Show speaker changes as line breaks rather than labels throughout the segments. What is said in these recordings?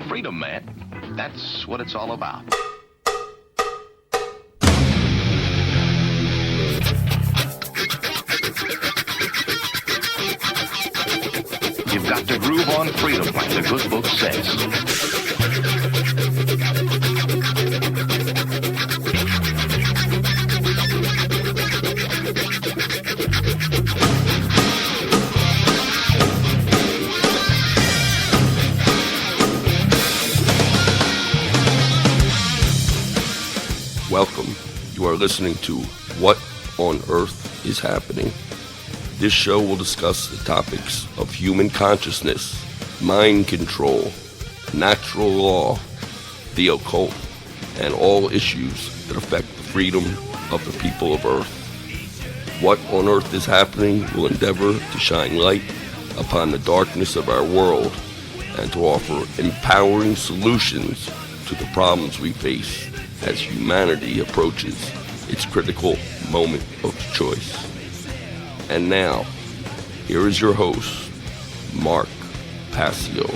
Freedom, man. That's what it's all about. You've got to groove on freedom, like the good book says.
Welcome. You are listening to What on Earth is Happening. This show will discuss the topics of human consciousness, mind control, natural law, the occult, and all issues that affect the freedom of the people of Earth. What on Earth is Happening will endeavor to shine light upon the darkness of our world and to offer empowering solutions to the problems we face as humanity approaches its critical moment of choice. And now, here is your host, Mark Passio.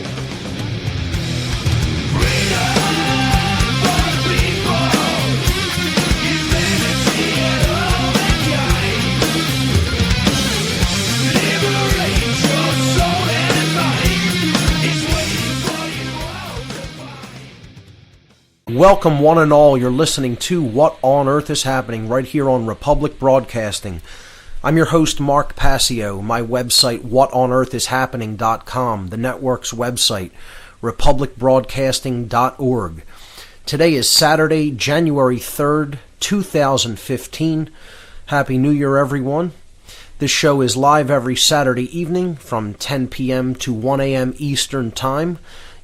Welcome one and all, you're listening to What on Earth is Happening right here on Republic Broadcasting. I'm your host, Mark Passio. My website, whatonearthishappening.com, the network's website, republicbroadcasting.org. Today is Saturday, January 3rd, 2015. Happy New Year, everyone. This show is live every Saturday evening from 10 p.m. to 1 a.m. Eastern Time.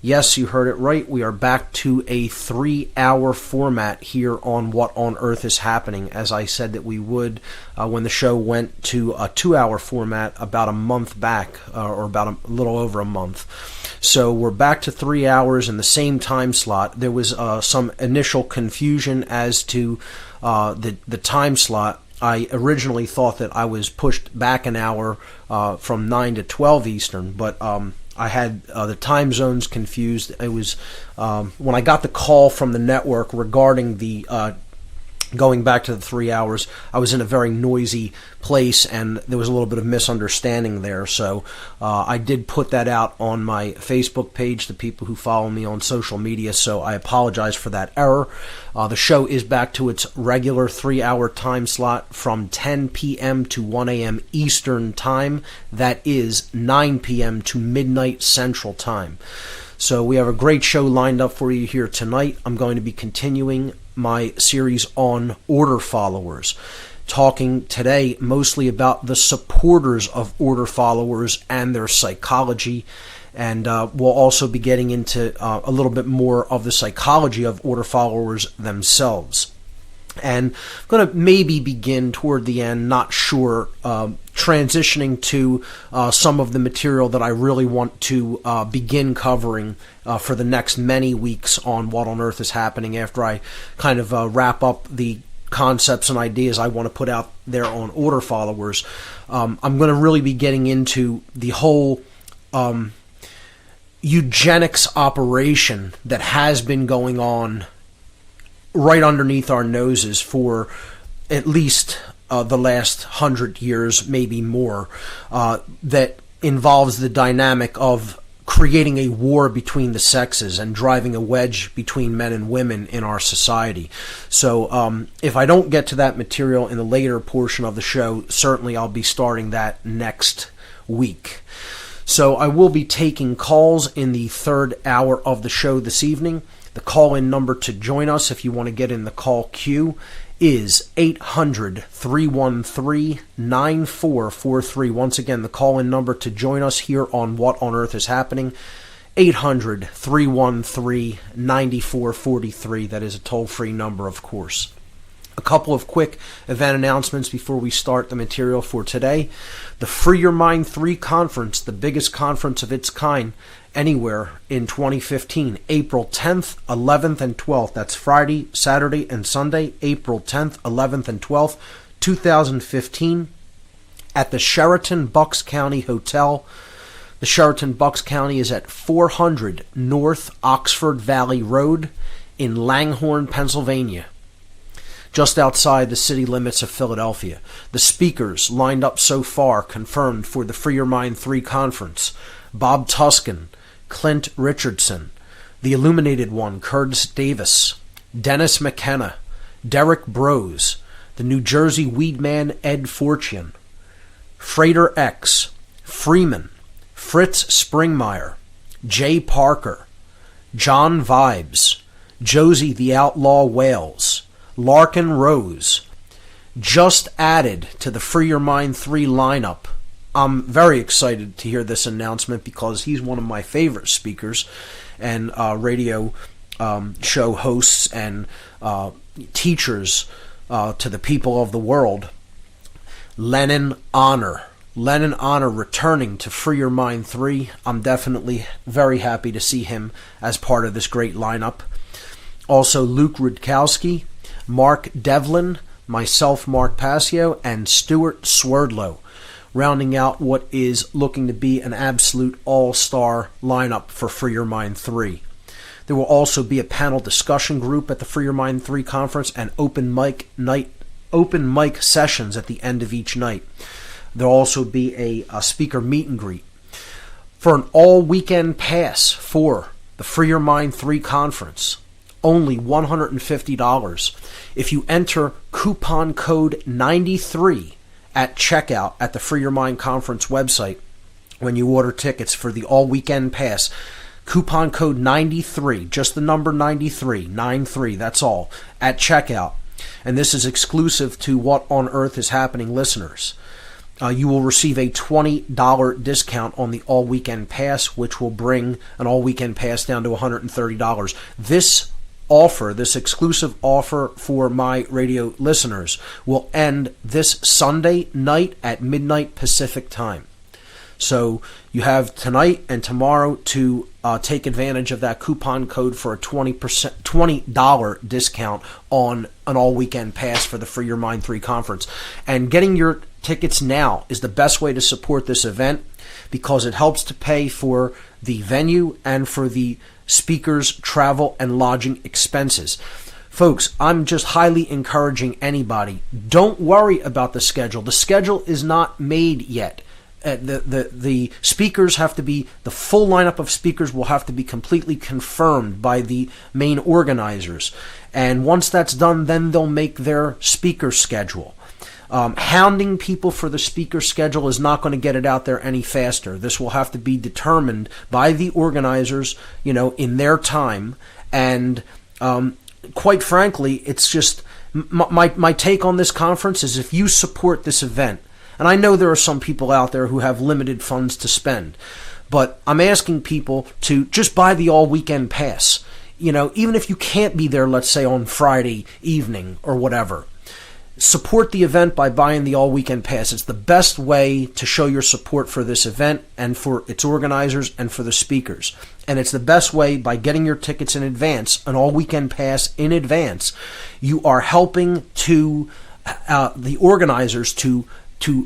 Yes, you heard it right. We are back to a 3-hour format here on What on Earth is Happening, as I said that we would when the show went to a 2-hour format about a month back, or about a little over a month. So we're back to 3 hours in the same time slot. There was some initial confusion as to the time slot. I originally thought that I was pushed back an hour from 9 to 12 Eastern, but I had the time zones confused. It was when I got the call from the network regarding the going back to the 3 hours, I was in a very noisy place and there was a little bit of misunderstanding there. So I did put that out on my Facebook page to people who follow me on social media, so I apologize for that error. The show is back to its regular 3-hour time slot from 10 p.m. to 1 a.m. Eastern Time. That is 9 p.m. to midnight Central Time. So we have a great show lined up for you here tonight. I'm going to be continuing my series on order followers, talking today mostly about the supporters of order followers and their psychology, and we'll also be getting into a little bit more of the psychology of order followers themselves. And I'm going to maybe begin toward the end, not sure, transitioning to some of the material that I really want to begin covering for the next many weeks on What on Earth is Happening, after I kind of wrap up the concepts and ideas I want to put out there on order followers. I'm going to really be getting into the whole eugenics operation that has been going on right underneath our noses for at least the last 100 years, maybe more, that involves the dynamic of creating a war between the sexes and driving a wedge between men and women in our society. So if I don't get to that material in the later portion of the show, certainly I'll be starting that next week. So I will be taking calls in the third hour of the show this evening. The call-in number to join us, if you want to get in the call queue, is 800-313-9443. Once again, the call-in number to join us here on What on Earth is Happening, 800-313-9443. That is a toll-free number, of course. A couple of quick event announcements before we start the material for today. The Free Your Mind 3 conference, the biggest conference of its kind anywhere in 2015, April 10th, 11th, and 12th. That's Friday, Saturday, and Sunday, April 10th, 11th, and 12th, 2015, at the Sheraton Bucks County Hotel. The Sheraton Bucks County is at 400 North Oxford Valley Road in Langhorne, Pennsylvania, just outside the city limits of Philadelphia. The speakers lined up so far confirmed for the Free Your Mind 3 conference: Bob Tuskin, Clint Richardson, the Illuminated One, Curtis Davis, Dennis McKenna, Derek Brose, the New Jersey Weedman Ed Fortune, Freighter X, Freeman, Fritz Springmeyer, Jay Parker, John Vibes, Josie the Outlaw Wales, Larkin Rose, just added to the Free Your Mind 3 lineup. I'm very excited to hear this announcement because he's one of my favorite speakers and radio show hosts and teachers to the people of the world. Lennon Honor returning to Free Your Mind 3. I'm definitely very happy to see him as part of this great lineup. Also Luke Rudkowski, Mark Devlin, myself, Mark Passio, and Stuart Swerdlow, rounding out what is looking to be an absolute all-star lineup for Free Your Mind 3. There will also be a panel discussion group at the Free Your Mind 3 conference and open mic sessions at the end of each night. There will also be a speaker meet and greet. For an all-weekend pass for the Free Your Mind 3 conference, only $150. If you enter coupon code 93 at checkout at the Free Your Mind conference website when you order tickets for the all-weekend pass, coupon code 93, just the number 93, that's all, at checkout. And this is exclusive to What on Earth is Happening listeners. You will receive a $20 discount on the all-weekend pass, which will bring an all-weekend pass down to $130. This exclusive offer for my radio listeners will end this Sunday night at midnight Pacific time. So you have tonight and tomorrow to take advantage of that coupon code for a $20 discount on an all-weekend pass for the Free Your Mind 3 conference. And getting your tickets now is the best way to support this event because it helps to pay for the venue and for the speakers' travel and lodging expenses. Folks, I'm just highly encouraging anybody, don't worry about the schedule. The schedule is not made yet. The speakers have to be, the full lineup of speakers will have to be completely confirmed by the main organizers. And once that's done, then they'll make their speaker schedule. Hounding people for the speaker schedule is not going to get it out there any faster. This will have to be determined by the organizers, in their time. And quite frankly, it's just my take on this conference is if you support this event, and I know there are some people out there who have limited funds to spend, but I'm asking people to just buy the all-weekend pass. Even if you can't be there, let's say on Friday evening or whatever, support the event by buying the all-weekend pass. It's the best way to show your support for this event and for its organizers and for the speakers. And it's the best way by getting your tickets in advance, an all-weekend pass in advance. You are helping to the organizers to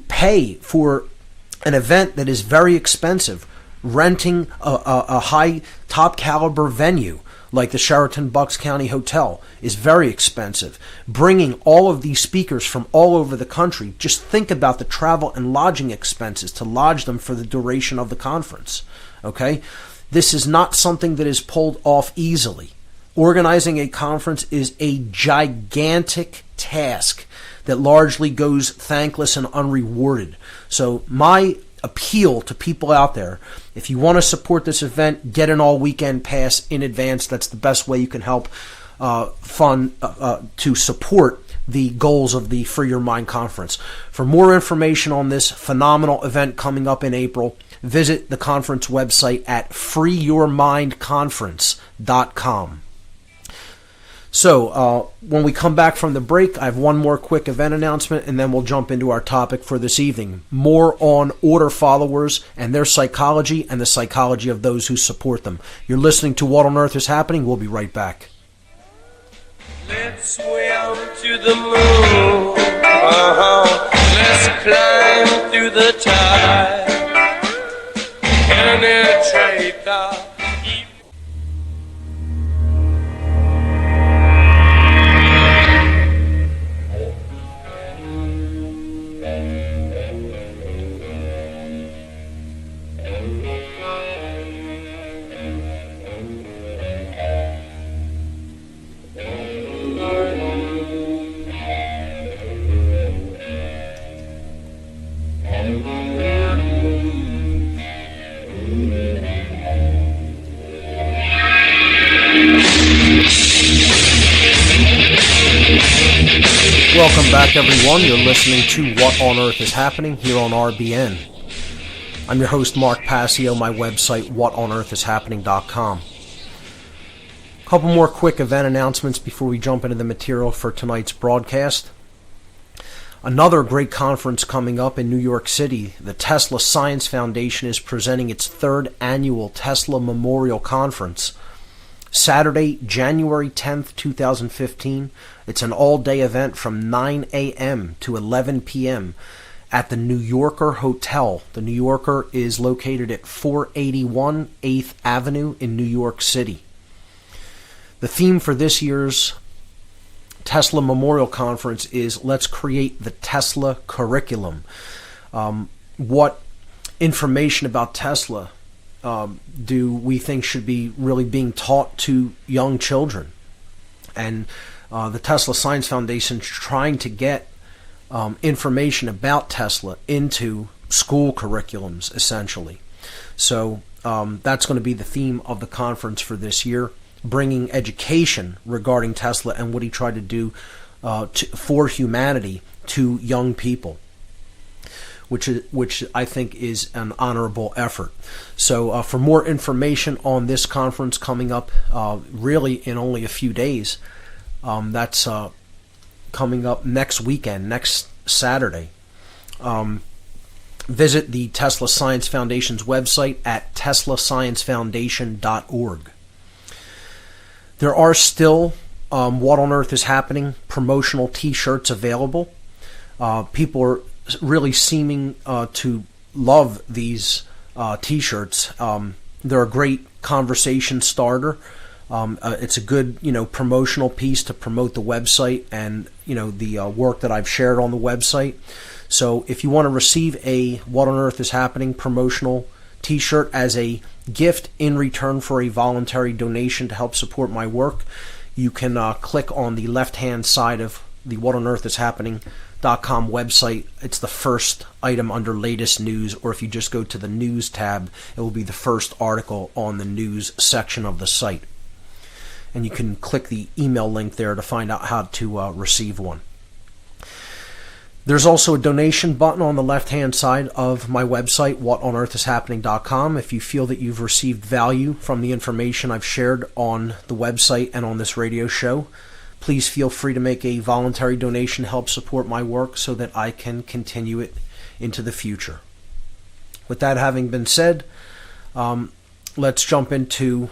pay for an event that is very expensive. Renting a high top caliber venue like the Sheraton Bucks County Hotel is very expensive. Bringing all of these speakers from all over the country, just think about the travel and lodging expenses to lodge them for the duration of the conference. Okay? This is not something that is pulled off easily. Organizing a conference is a gigantic task that largely goes thankless and unrewarded. So my appeal to people out there, if you want to support this event, get an all-weekend pass in advance. That's the best way you can help to support the goals of the Free Your Mind Conference. For more information on this phenomenal event coming up in April, visit the conference website at freeyourmindconference.com. So, when we come back from the break, I have one more quick event announcement, and then we'll jump into our topic for this evening. More on order followers and their psychology and the psychology of those who support them. You're listening to What on Earth is Happening. We'll be right back.
Let's swim to the moon. Let's climb through the tide. And penetrator.
Welcome back, everyone. You're listening to What on Earth is Happening here on RBN. I'm your host, Mark Passio, my website, whatonearthishappening.com. A couple more quick event announcements before we jump into the material for tonight's broadcast. Another great conference coming up in New York City. The Tesla Science Foundation is presenting its third annual Tesla Memorial Conference. Saturday, January 10th, 2015. It's an all-day event from 9 a.m. to 11 p.m. at the New Yorker Hotel. The New Yorker is located at 481 8th Avenue in New York City. The theme for this year's Tesla Memorial Conference is Let's Create the Tesla Curriculum. What information about Tesla do we think should be really being taught to young children? And the Tesla Science Foundation is trying to get information about Tesla into school curriculums, essentially. So that's going to be the theme of the conference for this year, bringing education regarding Tesla and what he tried to do for humanity to young people, which I think is an honorable effort. So for more information on this conference coming up really in only a few days, that's coming up next weekend, next Saturday. Visit the Tesla Science Foundation's website at teslasciencefoundation.org. There are still What on Earth is Happening promotional t-shirts available. People are really seeming to love these t-shirts. They're a great conversation starter. It's a good, promotional piece to promote the website and, the work that I've shared on the website. So if you want to receive a What on Earth is Happening promotional t-shirt as a gift in return for a voluntary donation to help support my work, you can click on the left-hand side of the What on Earth is Happening.com website. It's the first item under latest news, or if you just go to the news tab, it will be the first article on the news section of the site. And you can click the email link there to find out how to receive one. There's also a donation button on the left-hand side of my website, whatonearthishappening.com. If you feel that you've received value from the information I've shared on the website and on this radio show, please feel free to make a voluntary donation to help support my work so that I can continue it into the future. With that having been said, let's jump into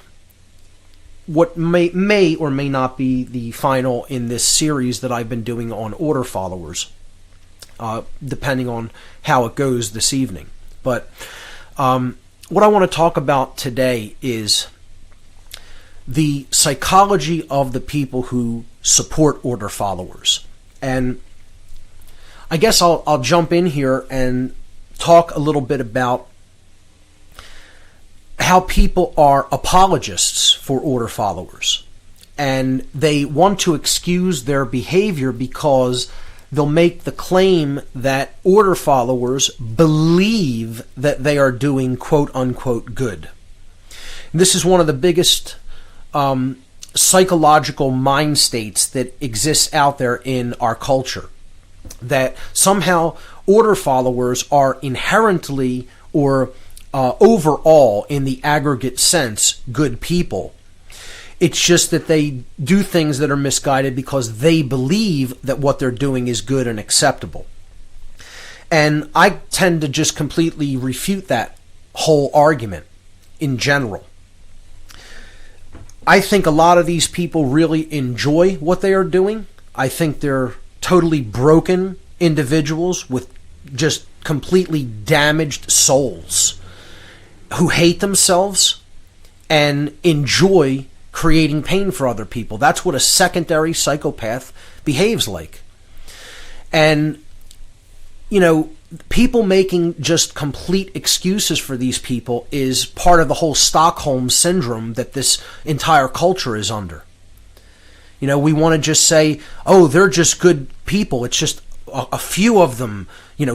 what may or may not be the final in this series that I've been doing on order followers, depending on how it goes this evening. But what I want to talk about today is the psychology of the people who support order followers. And I guess I'll jump in here and talk a little bit about how people are apologists for order followers. And they want to excuse their behavior because they'll make the claim that order followers believe that they are doing quote-unquote good. And this is one of the biggest psychological mind states that exists out there in our culture, that somehow order followers are inherently or overall, in the aggregate sense, good people. It's just that they do things that are misguided because they believe that what they're doing is good and acceptable. And I tend to just completely refute that whole argument in general. I think a lot of these people really enjoy what they are doing. I think they're totally broken individuals with just completely damaged souls. who hate themselves and enjoy creating pain for other people. That's what a secondary psychopath behaves like. And, people making just complete excuses for these people is part of the whole Stockholm syndrome that this entire culture is under. We want to just say, oh, they're just good people. It's just a few of them,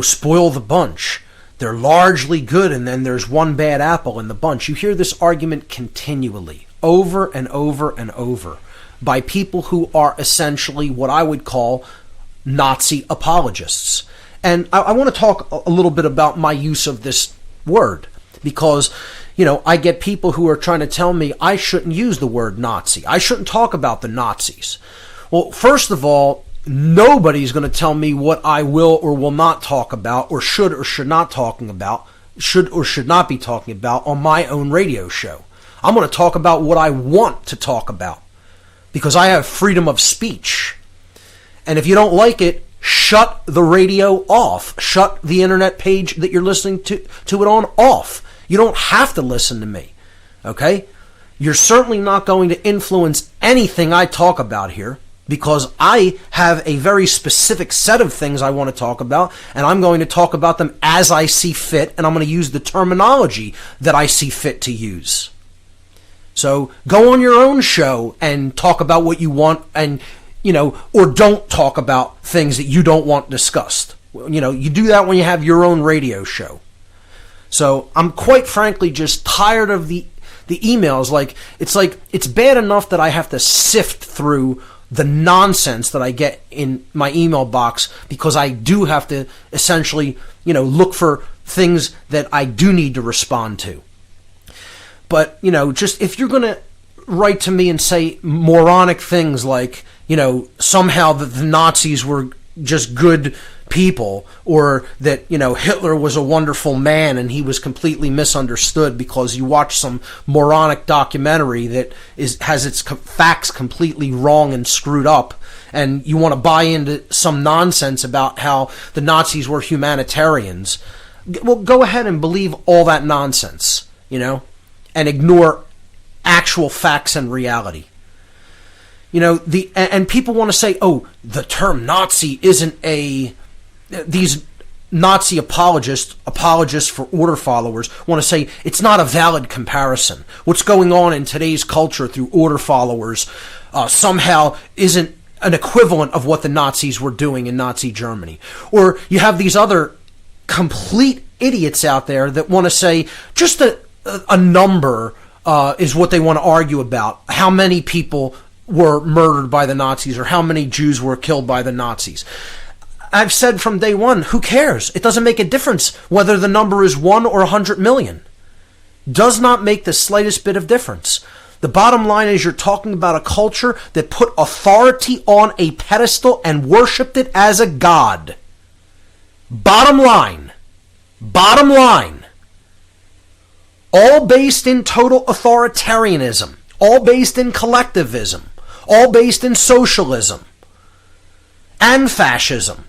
spoil the bunch. They're largely good, and then there's one bad apple in the bunch. You hear this argument continually, over and over and over, by people who are essentially what I would call Nazi apologists. And I want to talk a little bit about my use of this word, because, I get people who are trying to tell me I shouldn't use the word Nazi. I shouldn't talk about the Nazis. Well, first of all, nobody's going to tell me what I will or will not talk about, or should not be talking about on my own radio show. I'm going to talk about what I want to talk about, because I have freedom of speech. And if you don't like it, shut the radio off. Shut the internet page that you're listening to it on off. You don't have to listen to me, okay? You're certainly not going to influence anything I talk about here, because I have a very specific set of things I want to talk about, and I'm going to talk about them as I see fit, and I'm going to use the terminology that I see fit to use. So go on your own show and talk about what you want, and or don't talk about things that you don't want discussed. You do that when you have your own radio show. So I'm quite frankly just tired of the emails. It's bad enough that I have to sift through the nonsense that I get in my email box, because I do have to essentially, look for things that I do need to respond to. But, just if you're going to write to me and say moronic things like, somehow that the Nazis were just good people, or that, Hitler was a wonderful man and he was completely misunderstood because you watch some moronic documentary that has its facts completely wrong and screwed up, and you want to buy into some nonsense about how the Nazis were humanitarians, well, go ahead and believe all that nonsense, and ignore actual facts and reality. And people want to say, oh, the term Nazi isn't these Nazi apologists for order followers want to say it's not a valid comparison. What's going on in today's culture through order followers somehow isn't an equivalent of what the Nazis were doing in Nazi Germany. Or you have these other complete idiots out there that want to say just a number is what they want to argue about. How many people were murdered by the Nazis, or how many Jews were killed by the Nazis. I've said from day one, who cares? It doesn't make a difference whether the number is 1 or 100 million. Does not make the slightest bit of difference. The bottom line is you're talking about a culture that put authority on a pedestal and worshipped it as a god. Bottom line. All based in total authoritarianism. All based in collectivism. All based in socialism and fascism.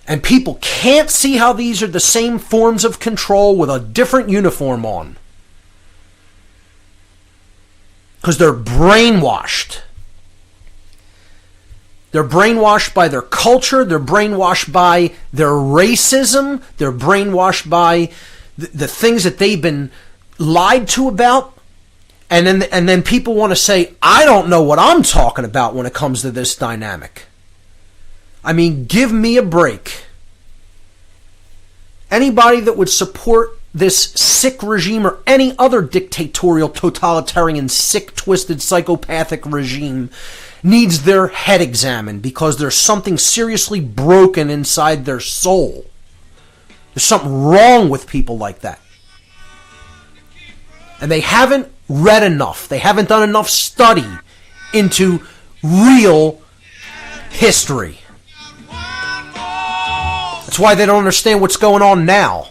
And people can't see how these are the same forms of control with a different uniform on. Because they're brainwashed. They're brainwashed by their culture. They're brainwashed by their racism. They're brainwashed by the things that they've been lied to about. And then people want to say, I don't know what I'm talking about when it comes to this dynamic. I mean, give me a break. Anybody that would support this sick regime or any other dictatorial, totalitarian, sick, twisted, psychopathic regime needs their head examined, because there's something seriously broken inside their soul. There's something wrong with people like that. And they haven't read enough. They haven't done enough study into real history. That's why they don't understand what's going on now.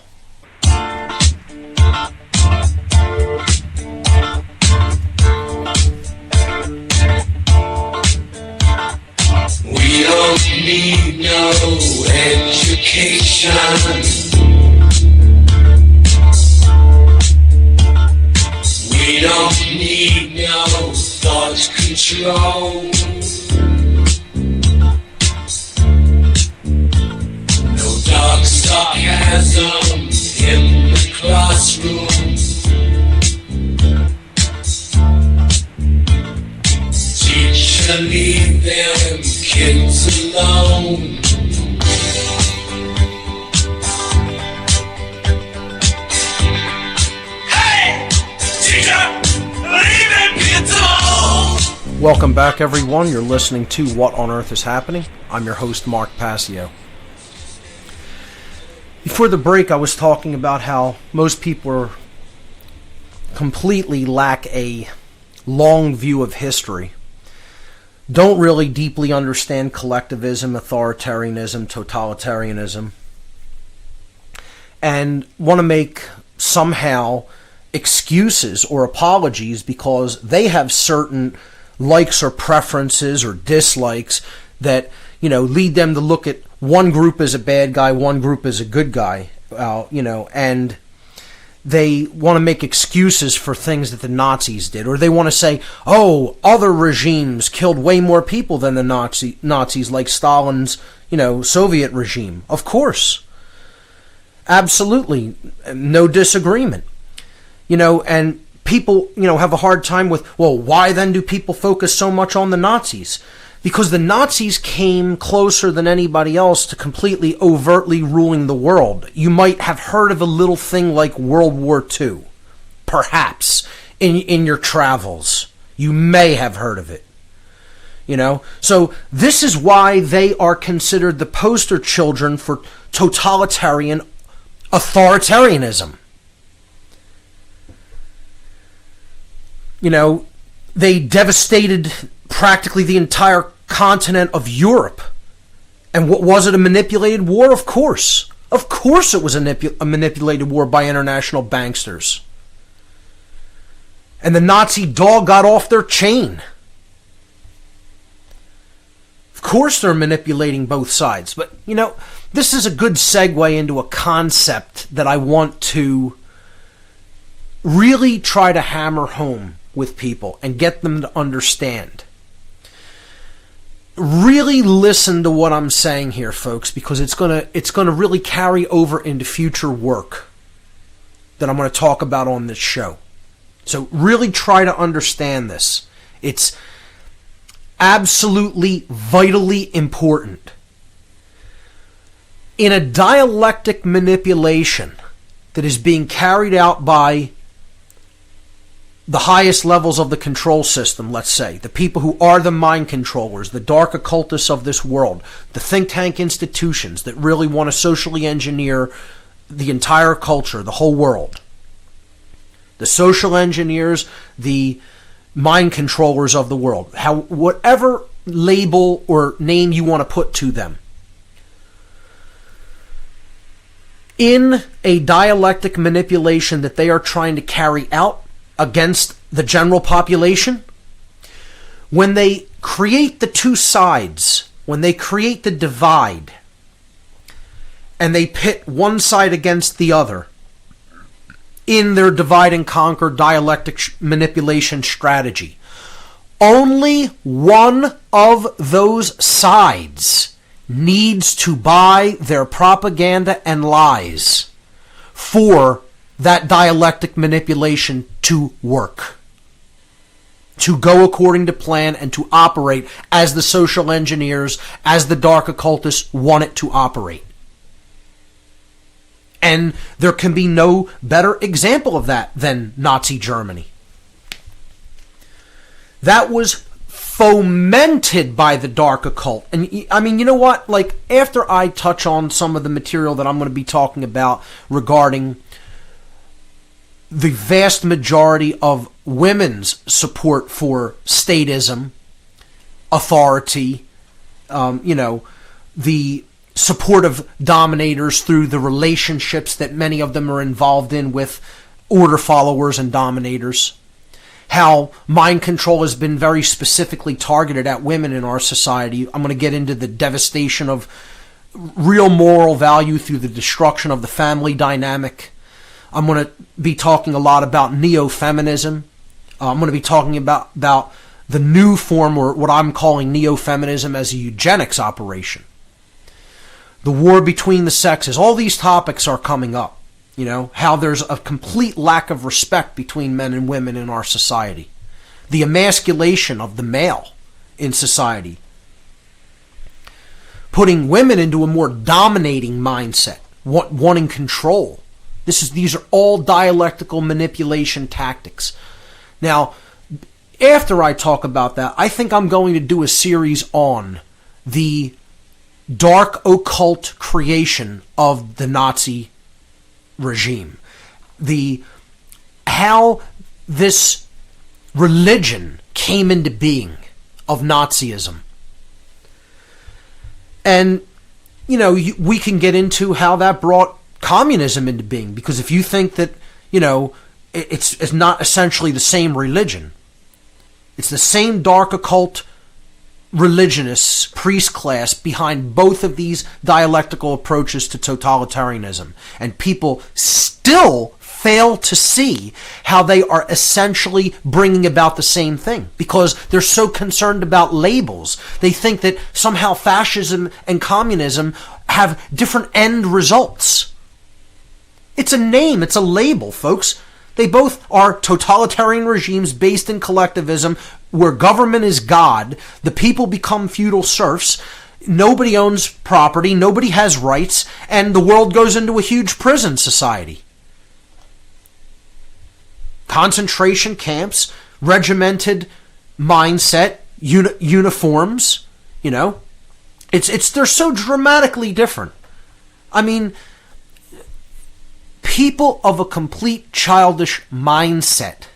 We don't need no education.
control. No dark sarcasm in the classroom. Teacher, leave them kids alone.
Welcome back, everyone. You're listening to What on Earth is Happening. I'm your host, Mark Passio. Before the break, I was talking about how most people completely lack a long view of history, don't really deeply understand collectivism, authoritarianism, totalitarianism, and want to make somehow excuses or apologies because they have certain likes or preferences or dislikes that, lead them to look at one group as a bad guy, one group as a good guy, and they want to make excuses for things that the Nazis did, or they want to say, oh, other regimes killed way more people than the Nazis, like Stalin's, Soviet regime. Of course. Absolutely. No disagreement. And people, have a hard time with, well, why then do people focus so much on the Nazis? Because the Nazis came closer than anybody else to completely overtly ruling the world. You might have heard of a little thing like World War II, perhaps, in your travels. You may have heard of it. So this is why they are considered the poster children for totalitarian authoritarianism. They devastated practically the entire continent of Europe. And what was it, a manipulated war? Of course. Of course it was a manipulated war by international banksters. And the Nazi dog got off their chain. Of course they're manipulating both sides. But, this is a good segue into a concept that I want to really try to hammer home with people and get them to understand. Really listen to what I'm saying here, folks, because it's gonna really carry over into future work that I'm going to talk about on this show. So really try to understand this. It's absolutely vitally important. In a dialectic manipulation that is being carried out by the highest levels of the control system, let's say, the people who are the mind controllers, the dark occultists of this world, the think tank institutions that really want to socially engineer the entire culture, the whole world, the social engineers, the mind controllers of the world, whatever label or name you want to put to them. In a dialectic manipulation that they are trying to carry out against the general population, when they create the two sides, when they create the divide, and they pit one side against the other in their divide and conquer dialectic manipulation strategy, only one of those sides needs to buy their propaganda and lies for that dialectic manipulation to work, to go according to plan, and to operate as the social engineers, as the dark occultists want it to operate. And there can be no better example of that than Nazi Germany. That was fomented by the dark occult. And I mean, you know what? Like, after I touch on some of the material that I'm going to be talking about regarding the vast majority of women's support for statism, authority, the support of dominators through the relationships that many of them are involved in with order followers and dominators, how mind control has been very specifically targeted at women in our society. I'm going to get into the devastation of real moral value through the destruction of the family dynamic. I'm going to be talking a lot about neo-feminism. I'm going to be talking about the new form, or what I'm calling neo-feminism, as a eugenics operation. The war between the sexes. All these topics are coming up. You know, how there's a complete lack of respect between men and women in our society. The emasculation of the male in society. Putting women into a more dominating mindset, wanting control. These are all dialectical manipulation tactics. Now, after I talk about that, I think I'm going to do a series on the dark occult creation of the Nazi regime. How this religion came into being of Nazism. And, you know, we can get into how that brought communism into being, because if you think that, you know, it's not essentially the same religion. It's the same dark occult religionists, priest class behind both of these dialectical approaches to totalitarianism. And people still fail to see how they are essentially bringing about the same thing, because they're so concerned about labels. They think that somehow fascism and communism have different end results. It's a name, it's a label, folks. They both are totalitarian regimes based in collectivism, where government is God, the people become feudal serfs, nobody owns property, nobody has rights, and the world goes into a huge prison society. Concentration camps, regimented mindset, uniforms, you know. They're so dramatically different. I mean, people of a complete childish mindset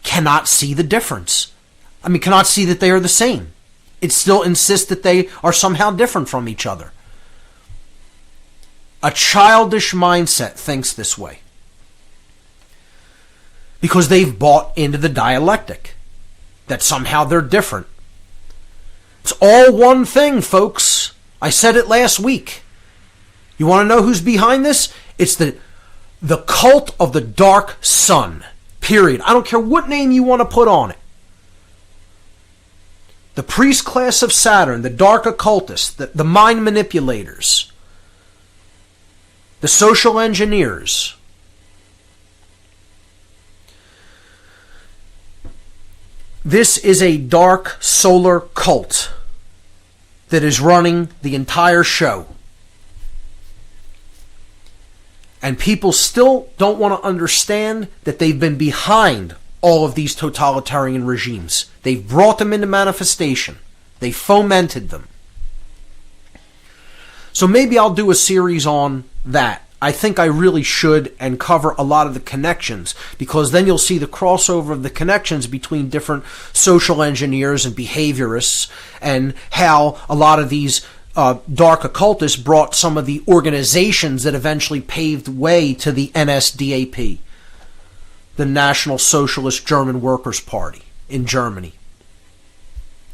cannot see the difference. I mean, cannot see that they are the same. It still insists that they are somehow different from each other. A childish mindset thinks this way, because they've bought into the dialectic that somehow they're different. It's all one thing, folks. I said it last week. You want to know who's behind this? It's the cult of the dark sun. Period. I don't care what name you want to put on it. The priest class of Saturn, the dark occultists, the mind manipulators, the social engineers. This is a dark solar cult that is running the entire show. And people still don't want to understand that they've been behind all of these totalitarian regimes. They've brought them into manifestation. They fomented them. So maybe I'll do a series on that. I think I really should, and cover a lot of the connections, because then you'll see the crossover of the connections between different social engineers and behaviorists, and how a lot of these dark occultists brought some of the organizations that eventually paved way to the NSDAP, the National Socialist German Workers' Party in Germany,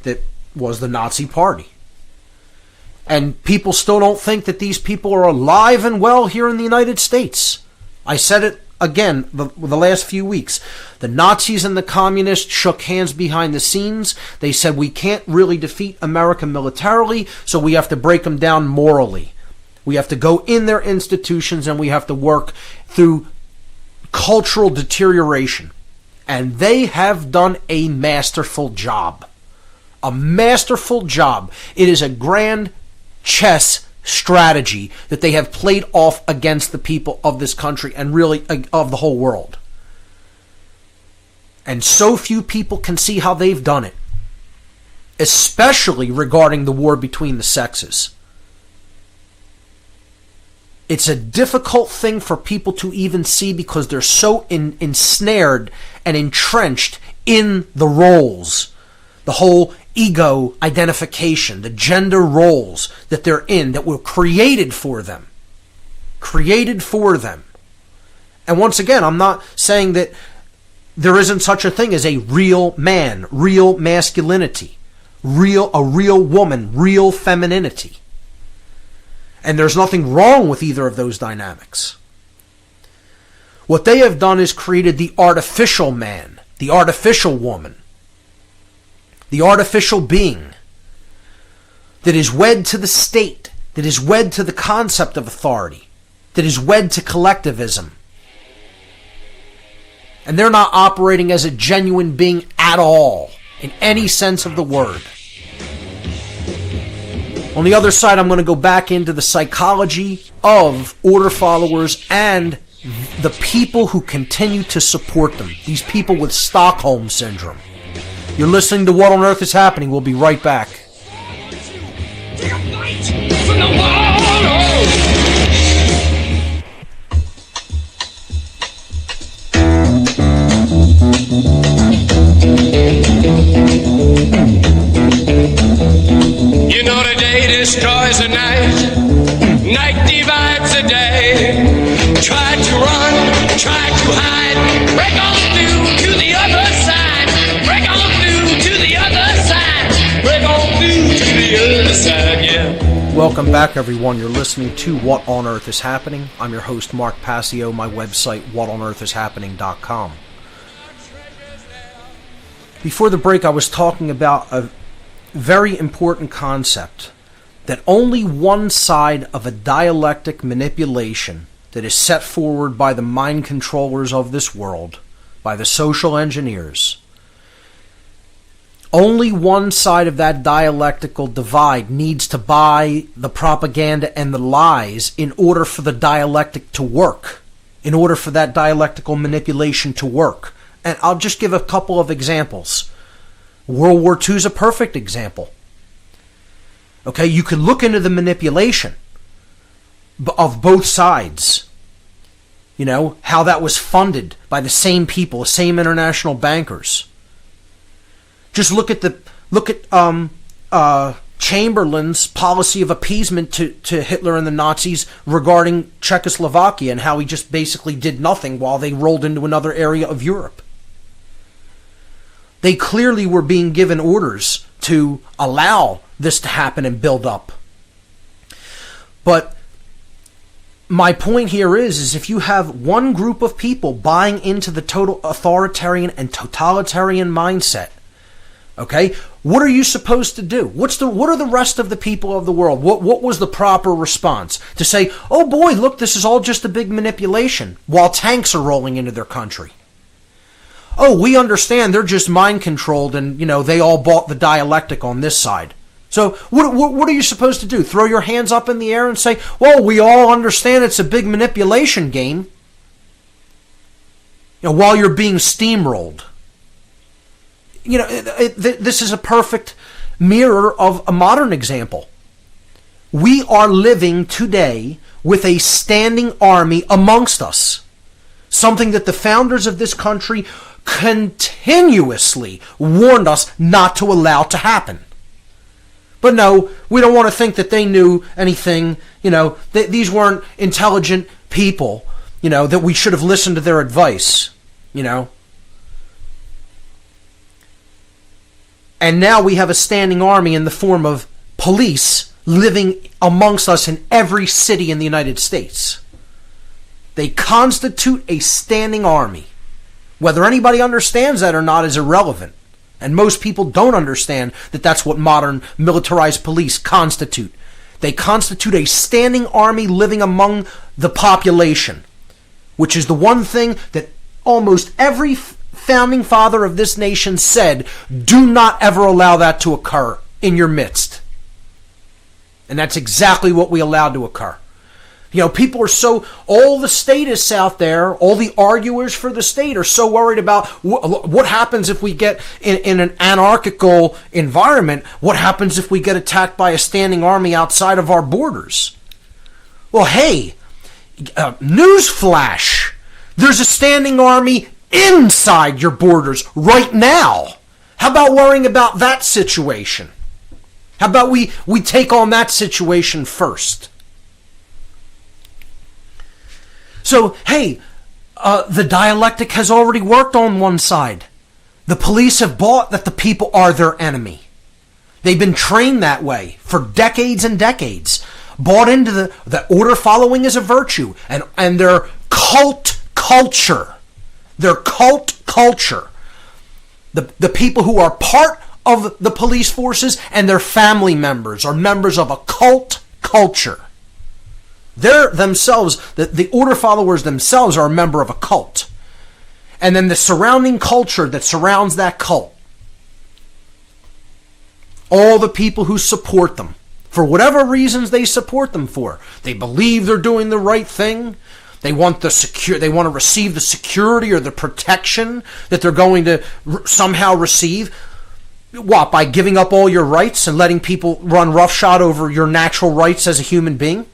that was the Nazi Party. And people still don't think that these people are alive and well here in the United States. I said it again the last few weeks. The Nazis and the communists shook hands behind the scenes. They said, we can't really defeat America militarily, so we have to break them down morally. We have to go in their institutions, and we have to work through cultural deterioration. And they have done a masterful job. A masterful job. It is a grand chess strategy that they have played off against the people of this country, and really of the whole world. And so few people can see how they've done it, especially regarding the war between the sexes. It's a difficult thing for people to even see, because they're so ensnared and entrenched in the roles, the whole ego identification, the gender roles that they're in, that were created for them. Created for them. And once again, I'm not saying that there isn't such a thing as a real man, real masculinity, a real woman, real femininity. And there's nothing wrong with either of those dynamics. What they have done is created the artificial man, the artificial woman, the artificial being that is wed to the state, that is wed to the concept of authority, that is wed to collectivism. And they're not operating as a genuine being at all, in any sense of the word. On the other side, I'm going to go back into the psychology of order followers and the people who continue to support them. These people with Stockholm Syndrome. You're listening to What on Earth is Happening. We'll be right back.
You know the day destroys the night, night divides the day. Try to run, try to hide, break on through to the other side, break on through to the other side, break on through to the other side, yeah.
Welcome back, everyone. You're listening to What on Earth is Happening. I'm your host, Mark Passio. My website, whatonearthishappening.com. Before the break, I was talking about a very important concept, that only one side of a dialectic manipulation that is set forward by the mind controllers of this world, by the social engineers, only one side of that dialectical divide needs to buy the propaganda and the lies in order for the dialectic to work, in order for that dialectical manipulation to work. And I'll just give a couple of examples. World War II is a perfect example. Okay, you can look into the manipulation of both sides. You know, how that was funded by the same people, the same international bankers. Just look at Chamberlain's policy of appeasement to Hitler and the Nazis regarding Czechoslovakia, and how he just basically did nothing while they rolled into another area of Europe. They clearly were being given orders to allow this to happen and build up. But my point here is if you have one group of people buying into the total authoritarian and totalitarian mindset, okay, what are you supposed to do? What are the rest of the people of the world? What was the proper response? To say, oh boy, look, this is all just a big manipulation, while tanks are rolling into their country. Oh, we understand they're just mind controlled, and they all bought the dialectic on this side. So what are you supposed to do? Throw your hands up in the air and say, well, we all understand it's a big manipulation game, while you're being steamrolled. This is a perfect mirror of a modern example. We are living today with a standing army amongst us. Something that the founders of this country continuously warned us not to allow to happen. But no, we don't want to think that they knew anything. These weren't intelligent people, that we should have listened to their advice, And now we have a standing army in the form of police living amongst us in every city in the United States. They constitute a standing army. Whether anybody understands that or not is irrelevant. And most people don't understand that that's what modern militarized police constitute. They constitute a standing army living among the population, which is the one thing that almost every founding father of this nation said, do not ever allow that to occur in your midst. And that's exactly what we allowed to occur. People are all the statists out there, all the arguers for the state are so worried about what happens if we get in an anarchical environment. What happens if we get attacked by a standing army outside of our borders? Well, hey, newsflash, there's a standing army inside your borders right now. How about worrying about that situation? How about we take on that situation first? So, hey, the dialectic has already worked on one side. The police have bought that the people are their enemy. They've been trained that way for decades and decades. Bought into the order following is a virtue. And their cult culture. Their cult culture. The people who are part of the police forces, and their family members are members of a cult culture. They're themselves, the order followers themselves are a member of a cult. And then the surrounding culture that surrounds that cult. All the people who support them, for whatever reasons they support them for. They believe they're doing the right thing. They want they want to receive the security or the protection that they're going to somehow receive. What, by giving up all your rights and letting people run roughshod over your natural rights as a human being?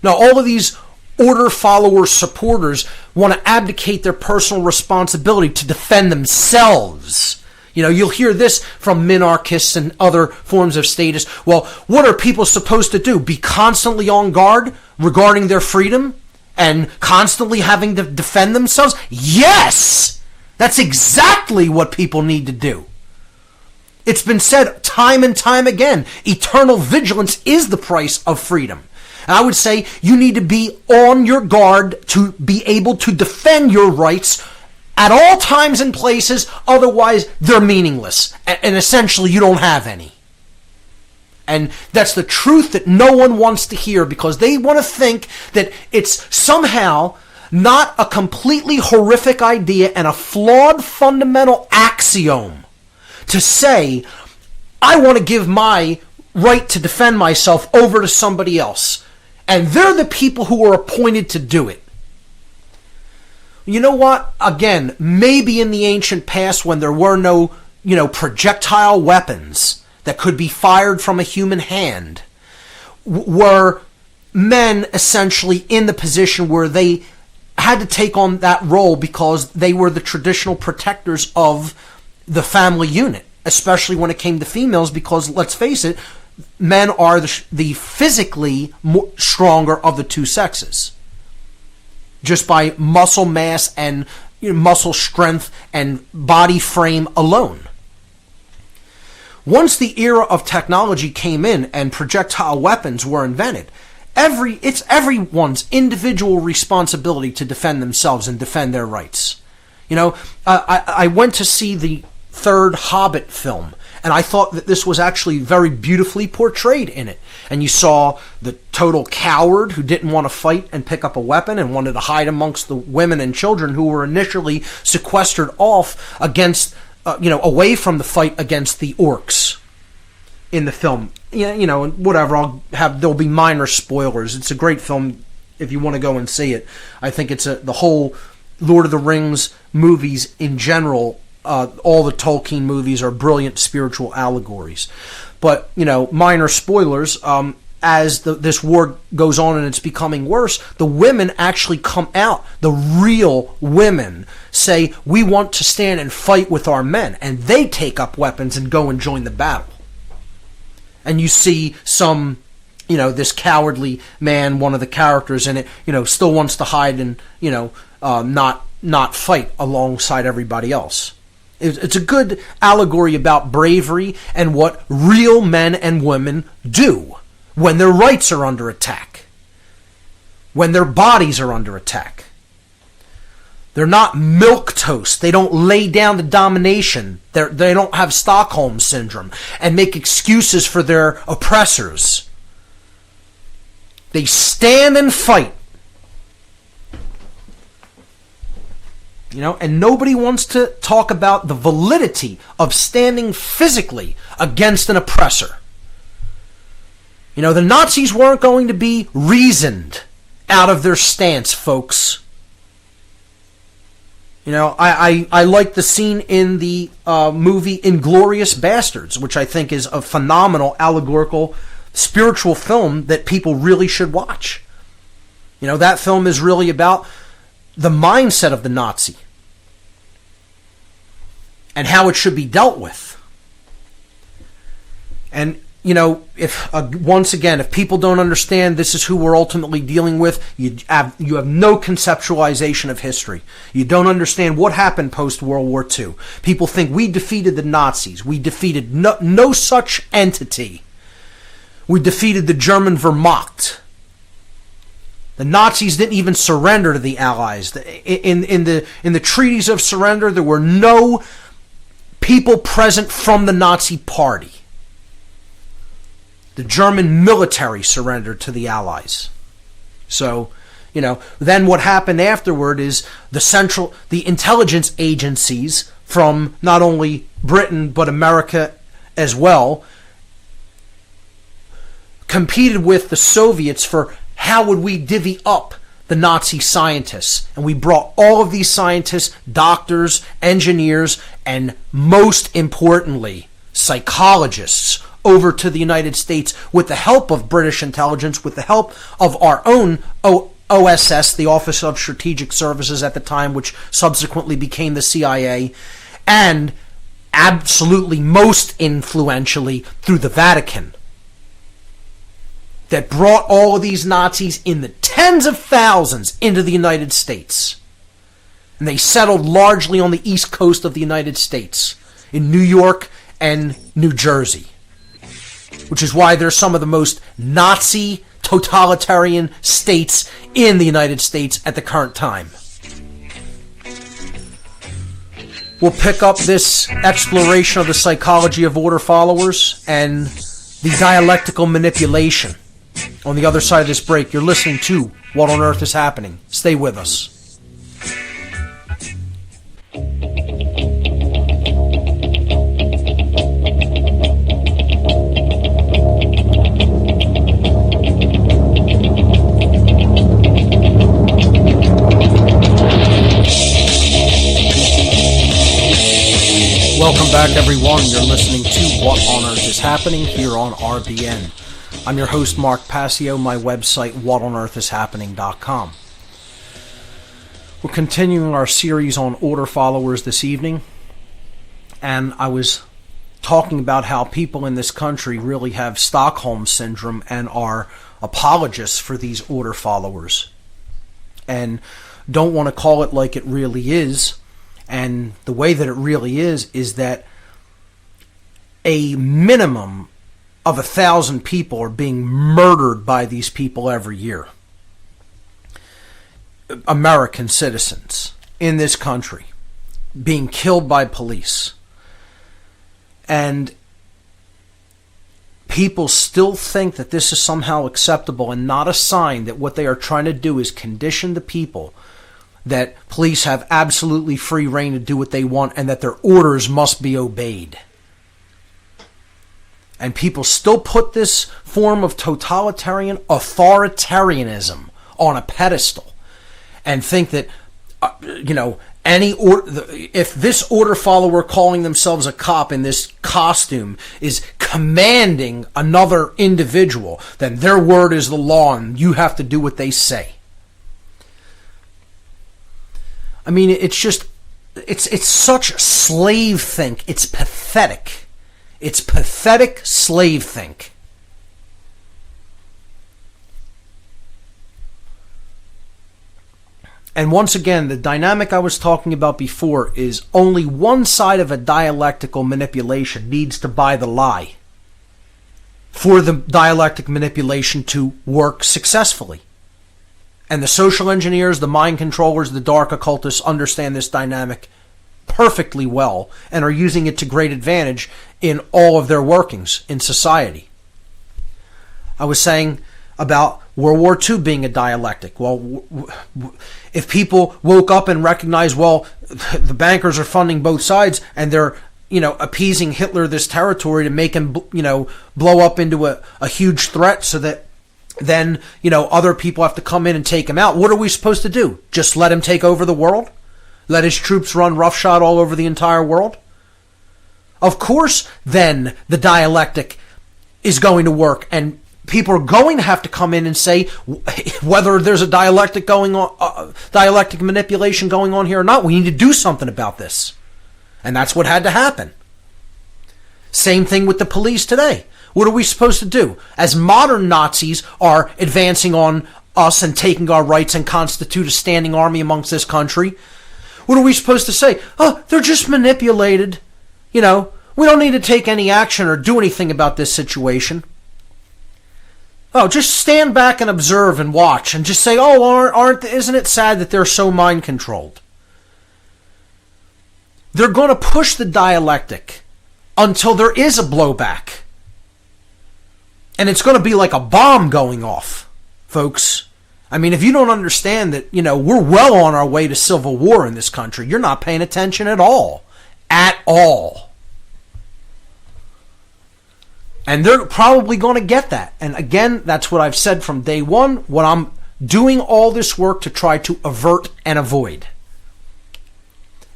Now, all of these order followers, supporters, want to abdicate their personal responsibility to defend themselves. You know, you'll hear this from minarchists and other forms of statists. Well, what are people supposed to do? Be constantly on guard regarding their freedom and constantly having to defend themselves? Yes! That's exactly what people need to do. It's been said time and time again, eternal vigilance is the price of freedom. And I would say you need to be on your guard to be able to defend your rights at all times and places, otherwise they're meaningless. And essentially you don't have any. And that's the truth that no one wants to hear, because they want to think that it's somehow not a completely horrific idea and a flawed fundamental axiom to say, I want to give my right to defend myself over to somebody else. And they're the people who are appointed to do it. You know what? Again, maybe in the ancient past when there were no, projectile weapons that could be fired from a human hand, were men essentially in the position where they had to take on that role because they were the traditional protectors of the family unit, especially when it came to females, because let's face it, men are the physically stronger of the two sexes, just by muscle mass and muscle strength and body frame alone. Once the era of technology came in and projectile weapons were invented, it's everyone's individual responsibility to defend themselves and defend their rights. I went to see the third Hobbit film, and I thought that this was actually very beautifully portrayed in it. And you saw the total coward who didn't want to fight and pick up a weapon and wanted to hide amongst the women and children who were initially sequestered off against, away from the fight against the orcs in the film. Whatever, there'll be minor spoilers. It's a great film if you want to go and see it. I think it's the whole Lord of the Rings movies in general. All the Tolkien movies are brilliant spiritual allegories. But, minor spoilers, as this war goes on and it's becoming worse, the women actually come out. The real women say, we want to stand and fight with our men. And they take up weapons and go and join the battle. And you see some, this cowardly man, one of the characters in it, still wants to hide and, not fight alongside everybody else. It's a good allegory about bravery and what real men and women do when their rights are under attack, when their bodies are under attack. They're not milquetoast. They don't lay down to domination. They don't have Stockholm syndrome and make excuses for their oppressors. They stand and fight. And nobody wants to talk about the validity of standing physically against an oppressor. The Nazis weren't going to be reasoned out of their stance, folks. I like the scene in the movie Inglourious Bastards, which I think is a phenomenal allegorical spiritual film that people really should watch. That film is really about the mindset of the Nazi and how it should be dealt with. And, if people don't understand this is who we're ultimately dealing with, you have no conceptualization of history. You don't understand what happened post-World War II. People think we defeated the Nazis. We defeated no such entity. We defeated the German Wehrmacht. The Nazis didn't even surrender to the Allies. In the treaties of surrender, there were no people present from the Nazi Party. The German military surrendered to the Allies. So, then what happened afterward is the intelligence agencies from not only Britain but America as well competed with the Soviets for how would we divvy up the Nazi scientists. And we brought all of these scientists, doctors, engineers, and most importantly, psychologists over to the United States with the help of British intelligence, with the help of our own OSS, the Office of Strategic Services at the time, which subsequently became the CIA, and absolutely most influentially through the Vatican, that brought all of these Nazis in the tens of thousands into the United States. And they settled largely on the east coast of the United States, in New York and New Jersey, which is why they're some of the most Nazi totalitarian states in the United States at the current time. We'll pick up this exploration of the psychology of order followers and the dialectical manipulation on the other side of this break. You're listening to What on Earth is Happening. Stay with us. Welcome back, everyone. You're listening to What on Earth is Happening here on RBN. I'm your host, Mark Passio. My website, whatonearthishappening.com. We're continuing our series on order followers this evening, and I was talking about how people in this country really have Stockholm Syndrome and are apologists for these order followers and don't want to call it like it really is. And the way that it really is that a minimum of 1,000 people are being murdered by these people every year. American citizens in this country being killed by police. And people still think that this is somehow acceptable and not a sign that what they are trying to do is condition the people that police have absolutely free reign to do what they want and that their orders must be obeyed. And people still put this form of totalitarian authoritarianism on a pedestal and think that, if this order follower calling themselves a cop in this costume is commanding another individual, then their word is the law and you have to do what they say. I mean, it's such slave think. It's pathetic. It's pathetic slave think. And once again, the dynamic I was talking about before is only one side of a dialectical manipulation needs to buy the lie for the dialectic manipulation to work successfully. And the social engineers, the mind controllers, the dark occultists understand this dynamic perfectly well and are using it to great advantage in all of their workings in society. I was saying about World War II being a dialectic. Well, if people woke up and recognized, well, the bankers are funding both sides and they're, appeasing Hitler this territory to make him, blow up into a huge threat so that then, other people have to come in and take him out. What are we supposed to do? Just let him take over the world? Let his troops run roughshod all over the entire world? Of course, then the dialectic is going to work, and people are going to have to come in and say whether there's a dialectic manipulation going on here or not. We need to do something about this. And that's what had to happen. Same thing with the police today. What are we supposed to do? As modern Nazis are advancing on us and taking our rights and constitute a standing army amongst this country, what are we supposed to say? Oh, they're just manipulated. We don't need to take any action or do anything about this situation. Oh, just stand back and observe and watch and just say, oh, isn't it sad that they're so mind controlled? they're going to push the dialectic until there is a blowback. And it's going to be like a bomb going off, folks. I mean, if you don't understand that, we're well on our way to civil war in this country, you're not paying attention at all. At all. And they're probably going to get that. And again, that's what I've said from day one, what I'm doing all this work to try to avert and avoid.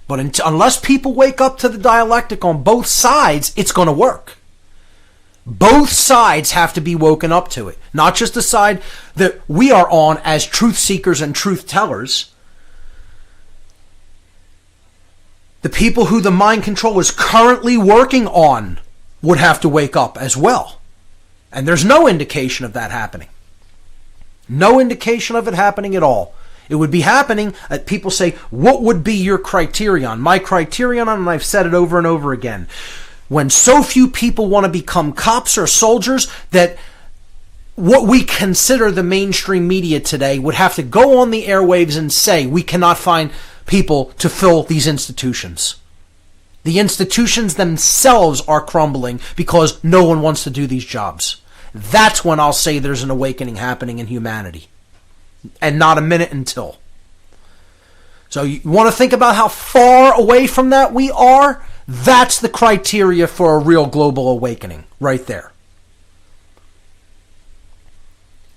But unless people wake up to the dialectic on both sides, it's going to work. Both sides have to be woken up to it. Not just the side that we are on as truth seekers and truth tellers. The people who the mind control is currently working on would have to wake up as well. And there's no indication of that happening. No indication of it happening at all. It would be happening, people say, what would be your criterion? My criterion, and I've said it over and over again, when so few people want to become cops or soldiers that what we consider the mainstream media today would have to go on the airwaves and say we cannot find people to fill these institutions. The institutions themselves are crumbling because no one wants to do these jobs. That's when I'll say there's an awakening happening in humanity. And not a minute until. So you want to think about how far away from that we are? That's the criteria for a real global awakening, right there.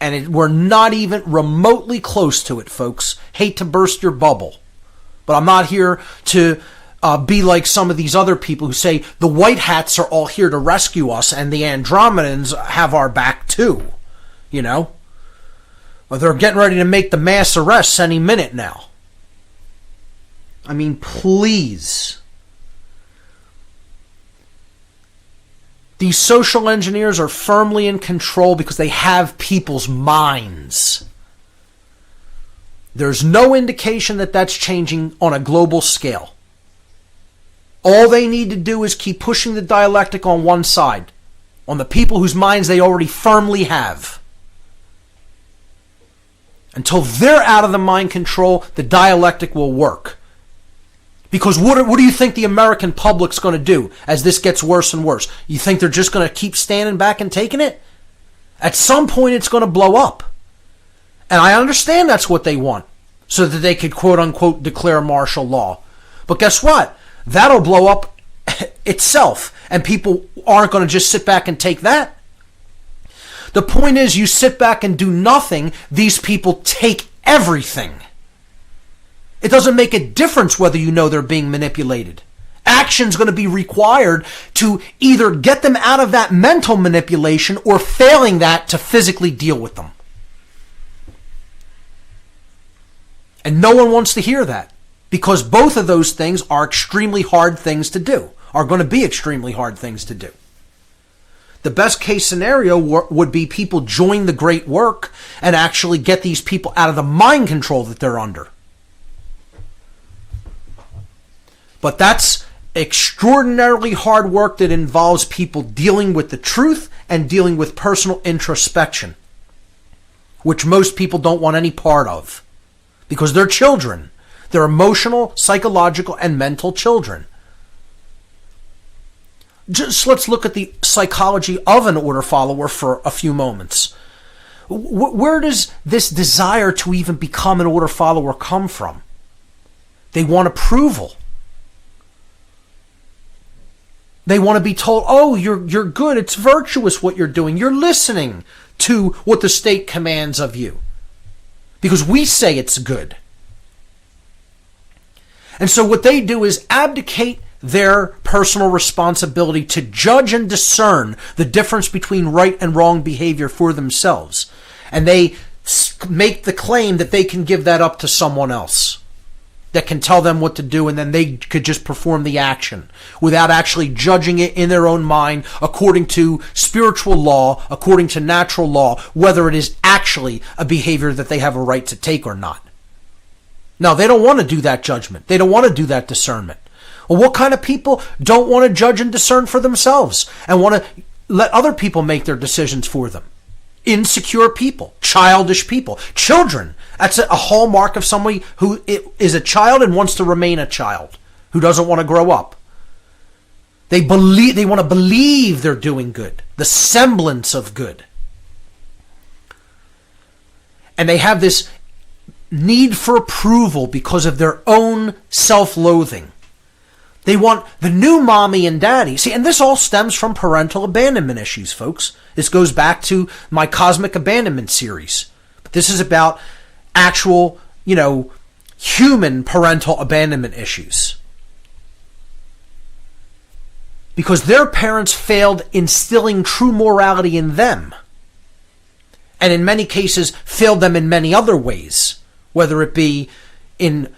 And we're not even remotely close to it, folks. Hate to burst your bubble. But I'm not here to be like some of these other people who say the white hats are all here to rescue us and the Andromedans have our back too. Well, they're getting ready to make the mass arrests any minute now. I mean, please. These social engineers are firmly in control because they have people's minds. There's no indication that that's changing on a global scale. All they need to do is keep pushing the dialectic on one side, on the people whose minds they already firmly have. Until they're out of the mind control, the dialectic will work. Because what do you think the American public's going to do as this gets worse and worse? You think they're just going to keep standing back and taking it? At some point, it's going to blow up. And I understand that's what they want, so that they could quote-unquote declare martial law. But guess what? That'll blow up itself, and people aren't going to just sit back and take that. The point is, you sit back and do nothing, these people take everything. It doesn't make a difference whether you know they're being manipulated. Action's going to be required to either get them out of that mental manipulation or failing that to physically deal with them. And no one wants to hear that because both of those things are extremely hard things to do, are going to be extremely hard things to do. The best case scenario would be people join the great work and actually get these people out of the mind control that they're under. But that's extraordinarily hard work that involves people dealing with the truth and dealing with personal introspection, which most people don't want any part of because they're children. They're emotional, psychological, and mental children. Just let's look at the psychology of an order follower for a few moments. Where does this desire to even become an order follower come from? They want approval. They want to be told, oh, you're good, it's virtuous what you're doing. You're listening to what the state commands of you. Because we say it's good. And so what they do is abdicate their personal responsibility to judge and discern the difference between right and wrong behavior for themselves. And they make the claim that they can give that up to someone else that can tell them what to do, and then they could just perform the action without actually judging it in their own mind according to spiritual law, according to natural law, whether it is actually a behavior that they have a right to take or not. No, they don't want to do that judgment. They don't want to do that discernment. Well, what kind of people don't want to judge and discern for themselves and want to let other people make their decisions for them? Insecure people, childish people, children. That's a hallmark of somebody who is a child and wants to remain a child. who doesn't want to grow up. They want to believe they're doing good, the semblance of good. And they have this need for approval because of their own self-loathing. They want the new mommy and daddy. See, and this all stems from parental abandonment issues, folks. This goes back to my Cosmic Abandonment series. But this is about actual, human parental abandonment issues. Because their parents failed instilling true morality in them. And in many cases, failed them in many other ways. Whether it be in,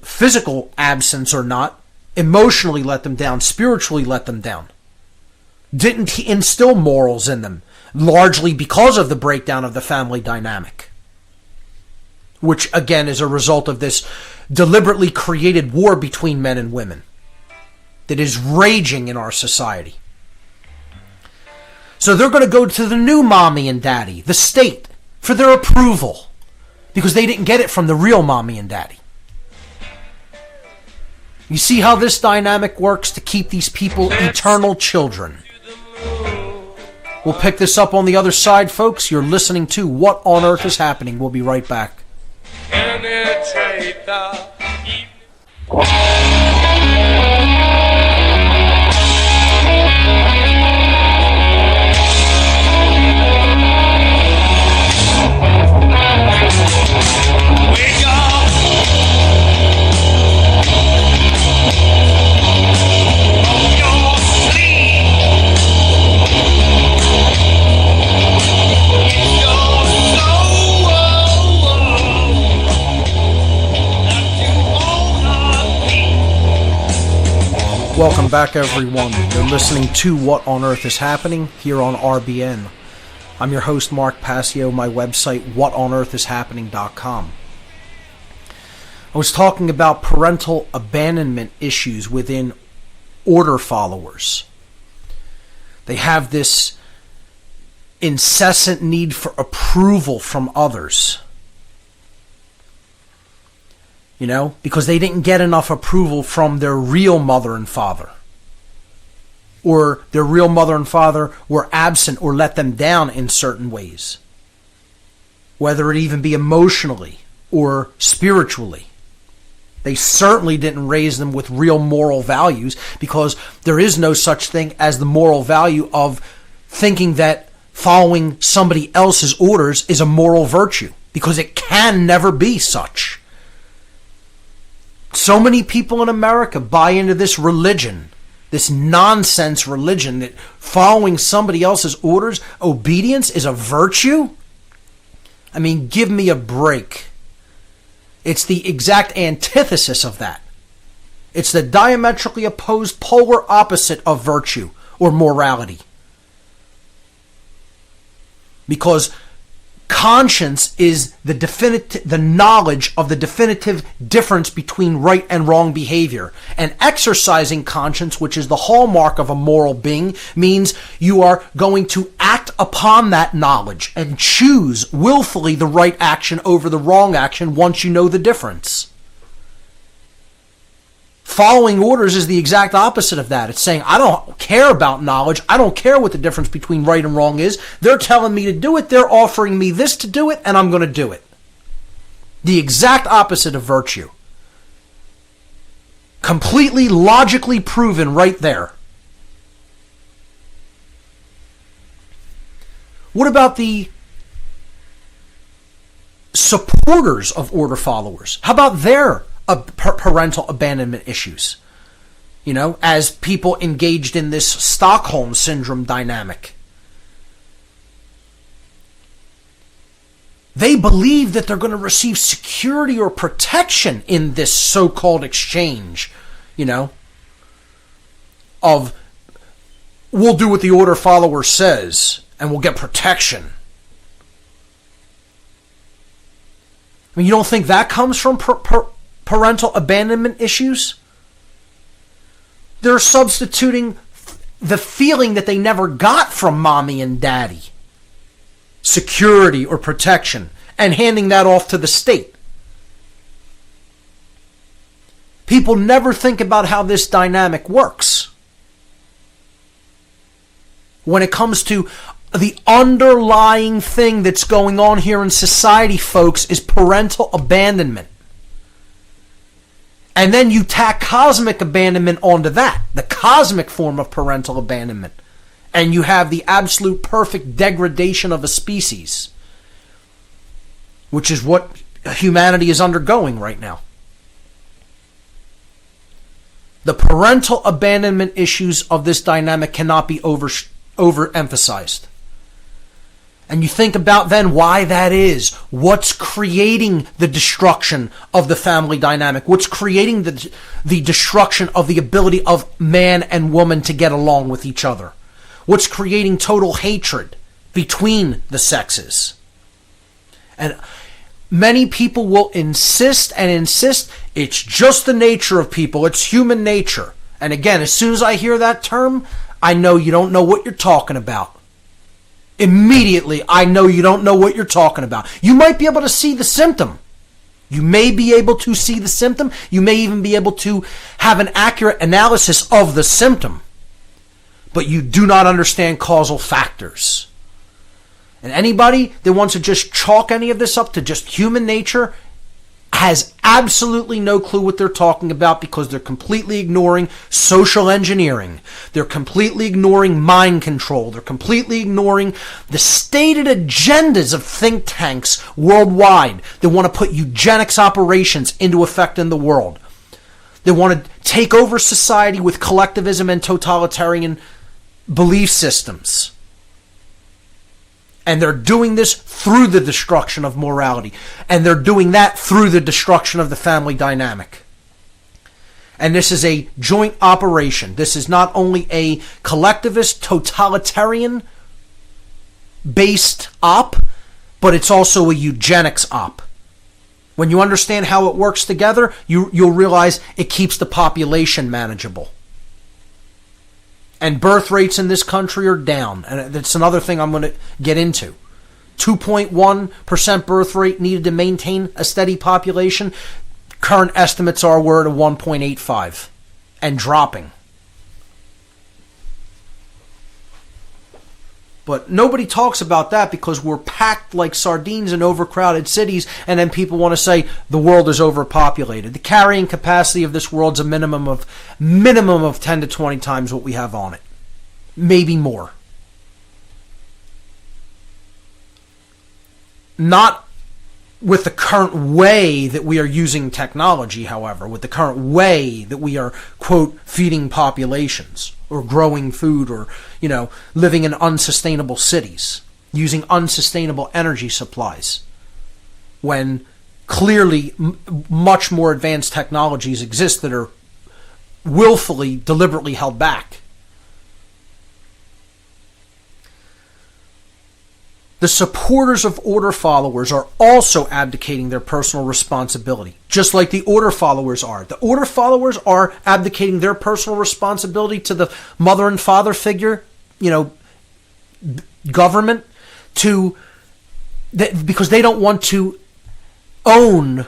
physical absence or not. Emotionally let them down. Spiritually let them down. Didn't instill morals in them. Largely because of the breakdown of the family dynamic. Which, again, is a result of this deliberately created war between men and women. That is raging in our society. So they're going to go to the new mommy and daddy, the state, for their approval. Because they didn't get it from the real mommy and daddy. You see how this dynamic works to keep these people eternal children. We'll pick this up on the other side, folks. You're listening to What on Earth is Happening. We'll be right back. Welcome back, everyone. You're listening to What on Earth is Happening here on RBN. I'm your host, Mark Passio. My website, whatonearthishappening.com. I was talking about parental abandonment issues within order followers. They have this incessant need for approval from others. Because they didn't get enough approval from their real mother and father. Or their real mother and father were absent or let them down in certain ways. Whether it even be emotionally or spiritually. They certainly didn't raise them with real moral values, because there is no such thing as the moral value of thinking that following somebody else's orders is a moral virtue. Because it can never be such. So many people in America buy into this religion, this nonsense religion, that following somebody else's orders, obedience is a virtue? I mean, give me a break. It's the exact antithesis of that. It's the diametrically opposed polar opposite of virtue or morality. Because conscience is the knowledge of the definitive difference between right and wrong behavior. And exercising conscience, which is the hallmark of a moral being, means you are going to act upon that knowledge and choose willfully the right action over the wrong action once you know the difference. Following orders is the exact opposite of that. It's saying, I don't care about knowledge. I don't care what the difference between right and wrong is. They're telling me to do it. They're offering me this to do it, and I'm going to do it. The exact opposite of virtue. Completely logically proven right there. What about the supporters of order followers? How about their parental abandonment issues? As people engaged in this Stockholm Syndrome dynamic. They believe that they're going to receive security or protection in this so-called exchange, of we'll do what the order follower says and we'll get protection. I mean, you don't think that comes from parental abandonment issues? They're substituting the feeling that they never got from mommy and daddy, security or protection, and handing that off to the state. People never think about how this dynamic works. When it comes to the underlying thing that's going on here in society, folks, is parental abandonment. And then you tack cosmic abandonment onto that, the cosmic form of parental abandonment. And you have the absolute perfect degradation of a species, which is what humanity is undergoing right now. The parental abandonment issues of this dynamic cannot be overemphasized. And you think about then why that is. What's creating the destruction of the family dynamic? What's creating the destruction of the ability of man and woman to get along with each other? What's creating total hatred between the sexes? And many people will insist it's just the nature of people. It's human nature. And again, as soon as I hear that term, I know you don't know what you're talking about. Immediately, I know you don't know what you're talking about. You might be able to see the symptom. You may be able to see the symptom. You may even be able to have an accurate analysis of the symptom. But you do not understand causal factors. And anybody that wants to just chalk any of this up to just human nature has absolutely no clue what they're talking about, because they're completely ignoring social engineering. They're completely ignoring mind control. They're completely ignoring the stated agendas of think tanks worldwide that want to put eugenics operations into effect in the world. They want to take over society with collectivism and totalitarian belief systems. And they're doing this through the destruction of morality. And they're doing that through the destruction of the family dynamic. And this is a joint operation. This is not only a collectivist, totalitarian based op, but it's also a eugenics op. When you understand how it works together, you'll realize it keeps the population manageable. And birth rates in this country are down. And that's another thing I'm going to get into. 2.1% birth rate needed to maintain a steady population. Current estimates are we're at a 1.85 and dropping. But nobody talks about that because we're packed like sardines in overcrowded cities, and then people want to say the world is overpopulated. The carrying capacity of this world's a minimum of 10 to 20 times what we have on it. Maybe more. Not with the current way that we are using technology, however, with the current way that we are, quote, feeding populations or growing food or, living in unsustainable cities, using unsustainable energy supplies, when clearly much more advanced technologies exist that are willfully, deliberately held back. The supporters of order followers are also abdicating their personal responsibility, just like the order followers are. The order followers are abdicating their personal responsibility to the mother and father figure, government, because they don't want to own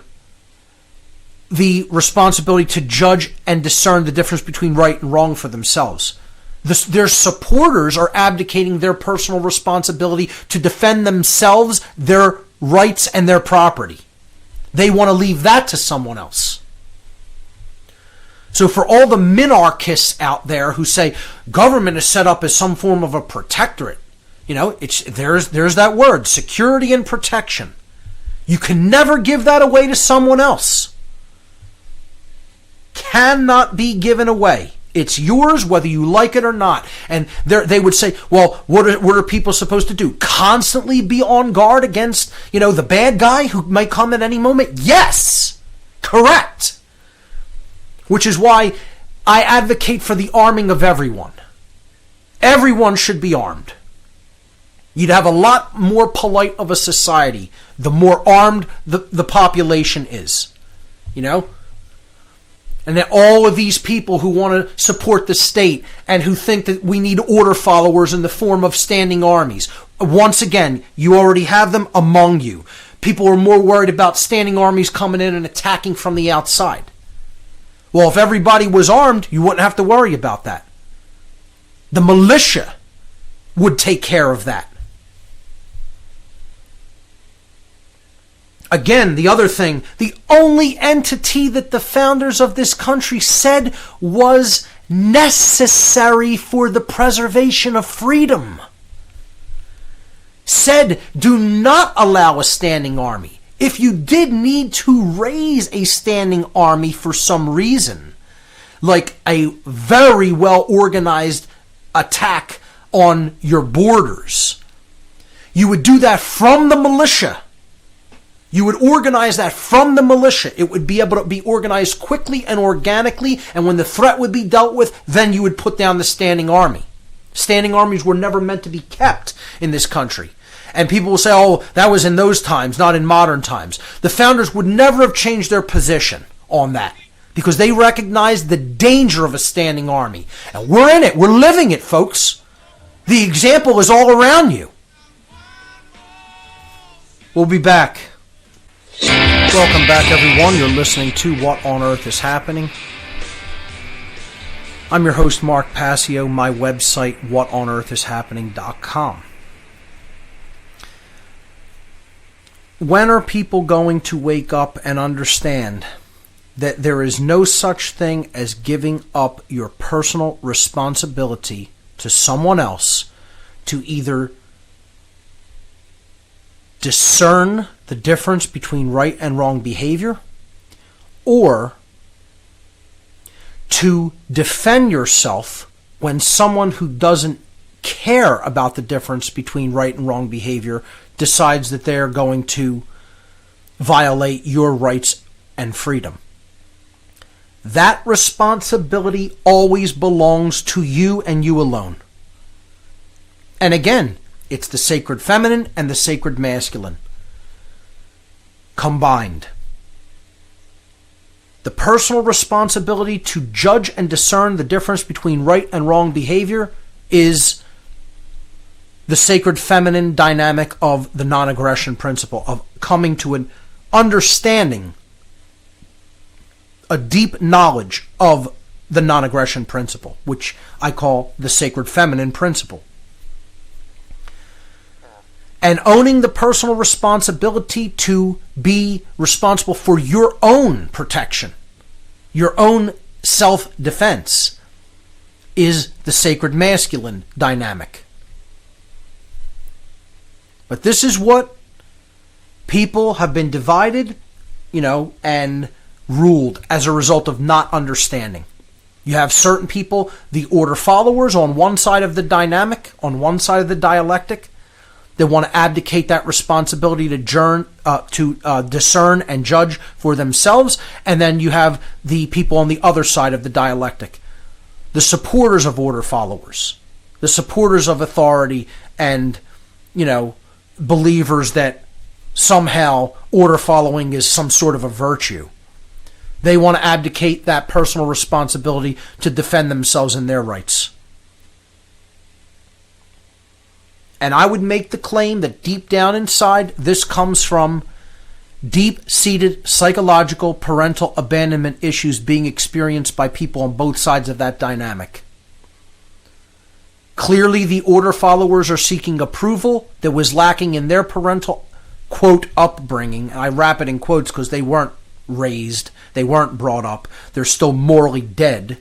the responsibility to judge and discern the difference between right and wrong for themselves. Their supporters are abdicating their personal responsibility to defend themselves, their rights, and their property. They want to leave that to someone else. So for all the minarchists out there who say government is set up as some form of a protectorate, there's that word, security and protection. You can never give that away to someone else. Cannot be given away. It's yours whether you like it or not. And they would say, well, what are people supposed to do? Constantly be on guard against, the bad guy who might come at any moment? Yes! Correct! Which is why I advocate for the arming of everyone. Everyone should be armed. You'd have a lot more polite of a society the more armed the population is. And that all of these people who want to support the state and who think that we need order followers in the form of standing armies. Once again, you already have them among you. People are more worried about standing armies coming in and attacking from the outside. Well, if everybody was armed, you wouldn't have to worry about that. The militia would take care of that. Again, the other thing, the only entity that the founders of this country said was necessary for the preservation of freedom, said, do not allow a standing army. If you did need to raise a standing army for some reason, like a very well organized attack on your borders, you would do that from the militia. You would organize that from the militia. It would be able to be organized quickly and organically, and when the threat would be dealt with, then you would put down the standing army. Standing armies were never meant to be kept in this country. And people will say, oh, that was in those times, not in modern times. The founders would never have changed their position on that because they recognized the danger of a standing army. And we're in it. We're living it, folks. The example is all around you. We'll be back. Welcome back, everyone. You're listening to What on Earth is Happening. I'm your host, Mark Passio. My website, whatonearthishappening.com. When are people going to wake up and understand that there is no such thing as giving up your personal responsibility to someone else to either discern the difference between right and wrong behavior, or to defend yourself when someone who doesn't care about the difference between right and wrong behavior decides that they're going to violate your rights and freedom? That responsibility always belongs to you and you alone. And again, it's the sacred feminine and the sacred masculine combined. The personal responsibility to judge and discern the difference between right and wrong behavior is the sacred feminine dynamic of the non-aggression principle, of coming to an understanding, a deep knowledge of the non-aggression principle, which I call the sacred feminine principle. And owning the personal responsibility to be responsible for your own protection, your own self-defense, is the sacred masculine dynamic. But this is what people have been divided, and ruled as a result of not understanding. You have certain people, the order followers, on one side of the dynamic, on one side of the dialectic. They want to abdicate that responsibility to discern and judge for themselves. And then you have the people on the other side of the dialectic, the supporters of order followers, the supporters of authority, and, believers that somehow order following is some sort of a virtue. They want to abdicate that personal responsibility to defend themselves and their rights. And I would make the claim that deep down inside, this comes from deep-seated psychological parental abandonment issues being experienced by people on both sides of that dynamic. Clearly, the order followers are seeking approval that was lacking in their parental, quote, upbringing. And I wrap it in quotes because they weren't raised, they weren't brought up, they're still morally dead.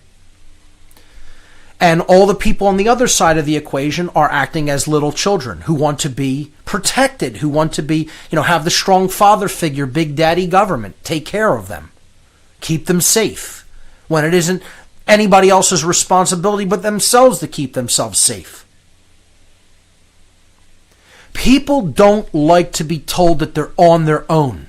And all the people on the other side of the equation are acting as little children who want to be protected, who want to be, have the strong father figure, big daddy government, take care of them, keep them safe, when it isn't anybody else's responsibility but themselves to keep themselves safe. People don't like to be told that they're on their own.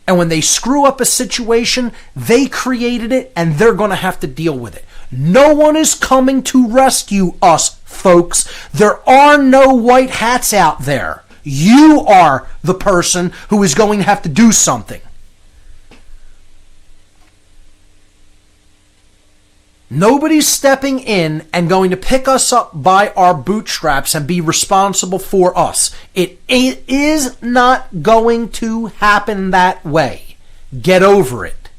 And when they screw up a situation, they created it and they're going to have to deal with it. No one is coming to rescue us, folks. There are no white hats out there. You are the person who is going to have to do something. Nobody's stepping in and going to pick us up by our bootstraps and be responsible for us. It is not going to happen that way. Get over it.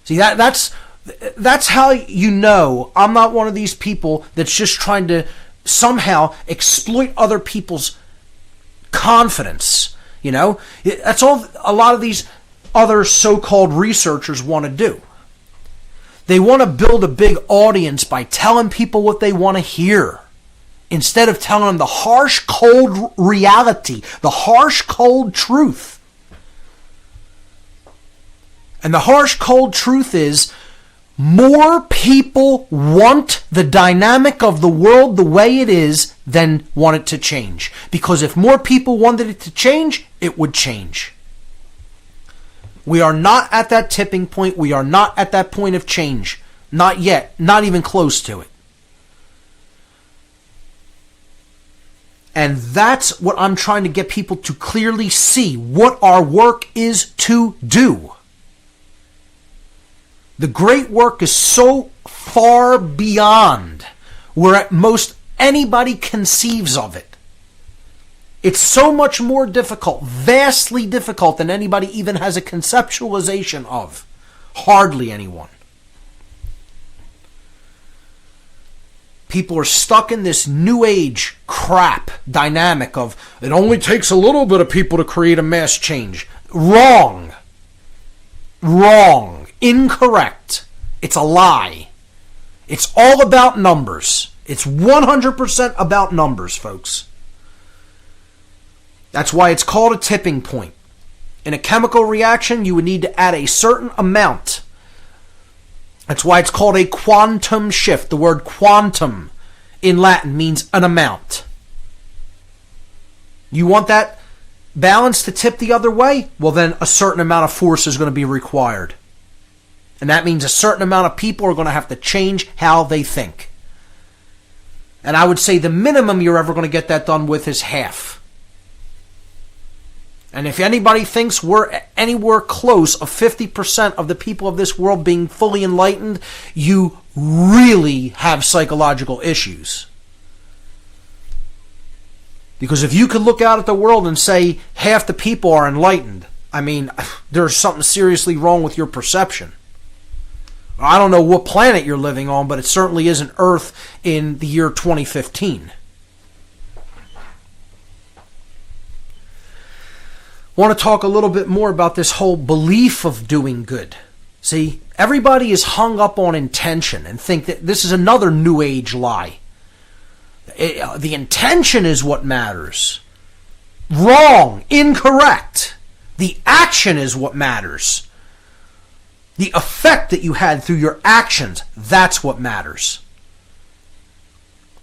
See, that's how you know I'm not one of these people that's just trying to somehow exploit other people's confidence. That's all a lot of these other so-called researchers want to do. They want to build a big audience by telling people what they want to hear, instead of telling them the harsh, cold reality, the harsh, cold truth. And the harsh, cold truth is, more people want the dynamic of the world the way it is than want it to change. Because if more people wanted it to change, it would change. We are not at that tipping point. We are not at that point of change. Not yet. Not even close to it. And that's what I'm trying to get people to clearly see, what our work is to do. The great work is so far beyond where most anybody conceives of it. It's so much more difficult, vastly difficult, than anybody even has a conceptualization of. Hardly anyone. People are stuck in this new age crap dynamic of, it only takes a little bit of people to create a mass change. Wrong. Incorrect. It's a lie. It's all about numbers. It's 100% about numbers, folks. That's why it's called a tipping point. In a chemical reaction, you would need to add a certain amount. That's why it's called a quantum shift. The word quantum in Latin means an amount. You want that balance to tip the other way? Well, then a certain amount of force is going to be required. And that means a certain amount of people are going to have to change how they think. And I would say the minimum you're ever going to get that done with is half. And if anybody thinks we're anywhere close of 50% of the people of this world being fully enlightened, you really have psychological issues. Because if you could look out at the world and say half the people are enlightened, I mean, there's something seriously wrong with your perception. I don't know what planet you're living on, but it certainly isn't Earth in the year 2015. I want to talk a little bit more about this whole belief of doing good. See, everybody is hung up on intention and think that this is another new age lie. The intention is what matters. Wrong, incorrect. The action is what matters. The effect that you had through your actions, that's what matters.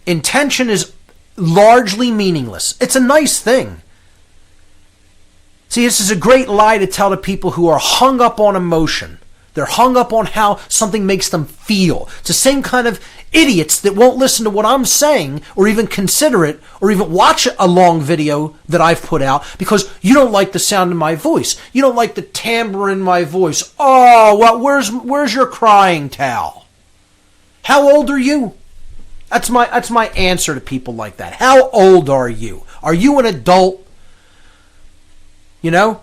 Intention is largely meaningless. It's a nice thing. See, this is a great lie to tell to people who are hung up on emotion. They're hung up on how something makes them feel. It's the same kind of idiots that won't listen to what I'm saying or even consider it or even watch a long video that I've put out because you don't like the sound of my voice. You don't like the timbre in my voice. Oh, well, where's your crying towel? How old are you? That's my answer to people like that. How old are you? Are you an adult? You know?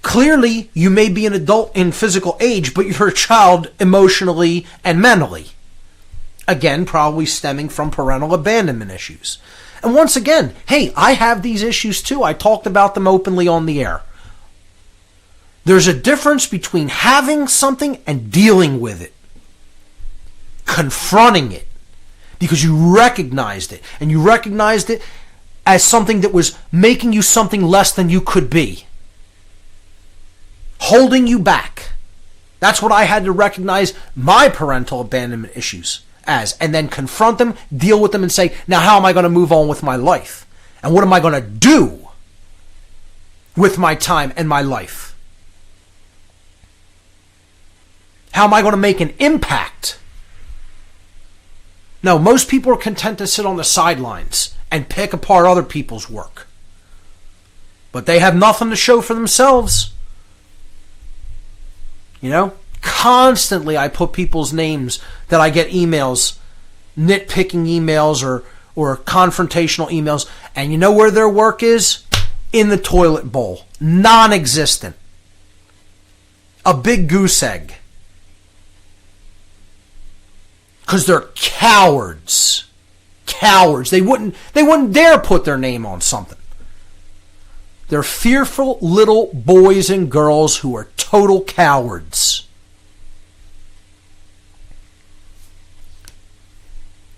Clearly, you may be an adult in physical age, but you're a child emotionally and mentally. Again, probably stemming from parental abandonment issues. And once again, hey, I have these issues too. I talked about them openly on the air. There's a difference between having something and dealing with it. Confronting it. Because you recognized it. And you recognized it as something that was making you something less than you could be. Holding you back. That's what I had to recognize my parental abandonment issues as. And then confront them, deal with them, and say, now how am I going to move on with my life? And what am I going to do with my time and my life? How am I going to make an impact? No, most people are content to sit on the sidelines and pick apart other people's work. But they have nothing to show for themselves. You know, constantly I put people's names that I get emails, nitpicking emails or confrontational emails, and you know where their work is? In the toilet bowl. Non-existent. A big goose egg. Because they're cowards. Cowards. They wouldn't dare put their name on something. They're fearful little boys and girls who are total cowards.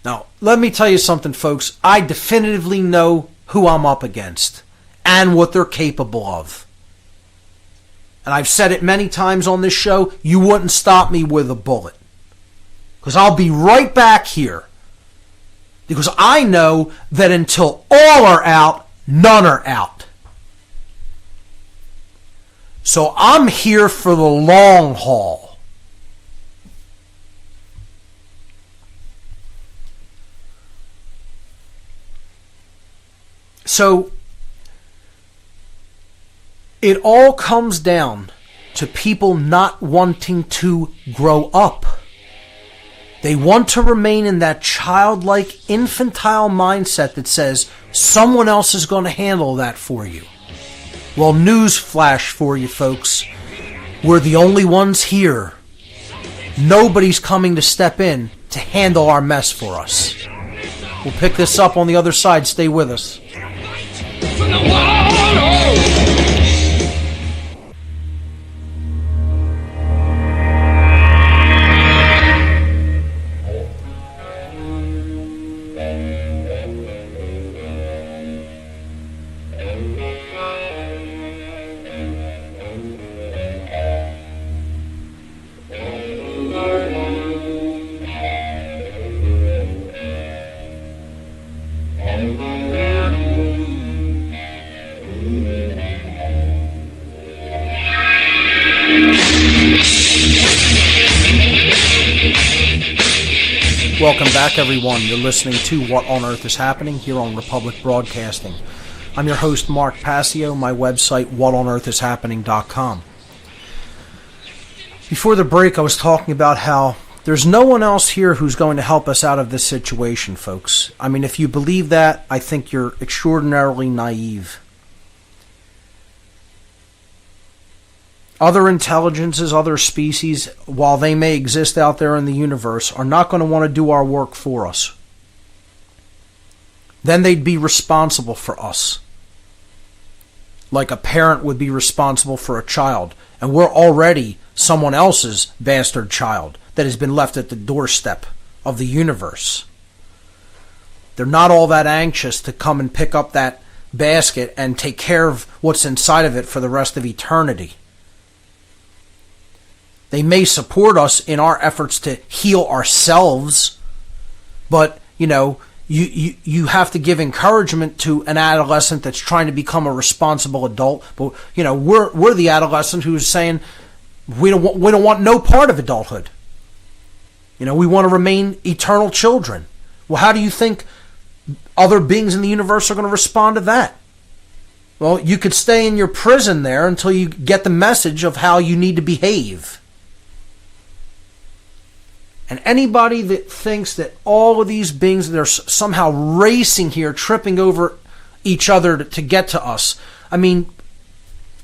Now, let me tell you something, folks. I definitively know who I'm up against and what they're capable of. And I've said it many times on this show, you wouldn't stop me with a bullet. Because I'll be right back here. Because I know that until all are out, none are out. So I'm here for the long haul. So it all comes down to people not wanting to grow up. They want to remain in that childlike, infantile mindset that says someone else is going to handle that for you. Well, news flash for you folks. We're the only ones here. Nobody's coming to step in to handle our mess for us. We'll pick this up on the other side. Stay with us. Welcome back, everyone. You're listening to What on Earth is Happening here on Republic Broadcasting. I'm your host, Mark Passio. My website, whatonearthishappening.com. Before the break, I was talking about how there's no one else here who's going to help us out of this situation, folks. I mean, if you believe that, I think you're extraordinarily naive. Other intelligences, other species, while they may exist out there in the universe, are not going to want to do our work for us. Then they'd be responsible for us. Like a parent would be responsible for a child. And we're already someone else's bastard child that has been left at the doorstep of the universe. They're not all that anxious to come and pick up that basket and take care of what's inside of it for the rest of eternity. They may support us in our efforts to heal ourselves, but, you have to give encouragement to an adolescent that's trying to become a responsible adult. But, we're the adolescent who's saying we don't want no part of adulthood. We want to remain eternal children. Well, how do you think other beings in the universe are going to respond to that? Well, you could stay in your prison there until you get the message of how you need to behave. And anybody that thinks that all of these beings that are somehow racing here, tripping over each other to get to us, I mean,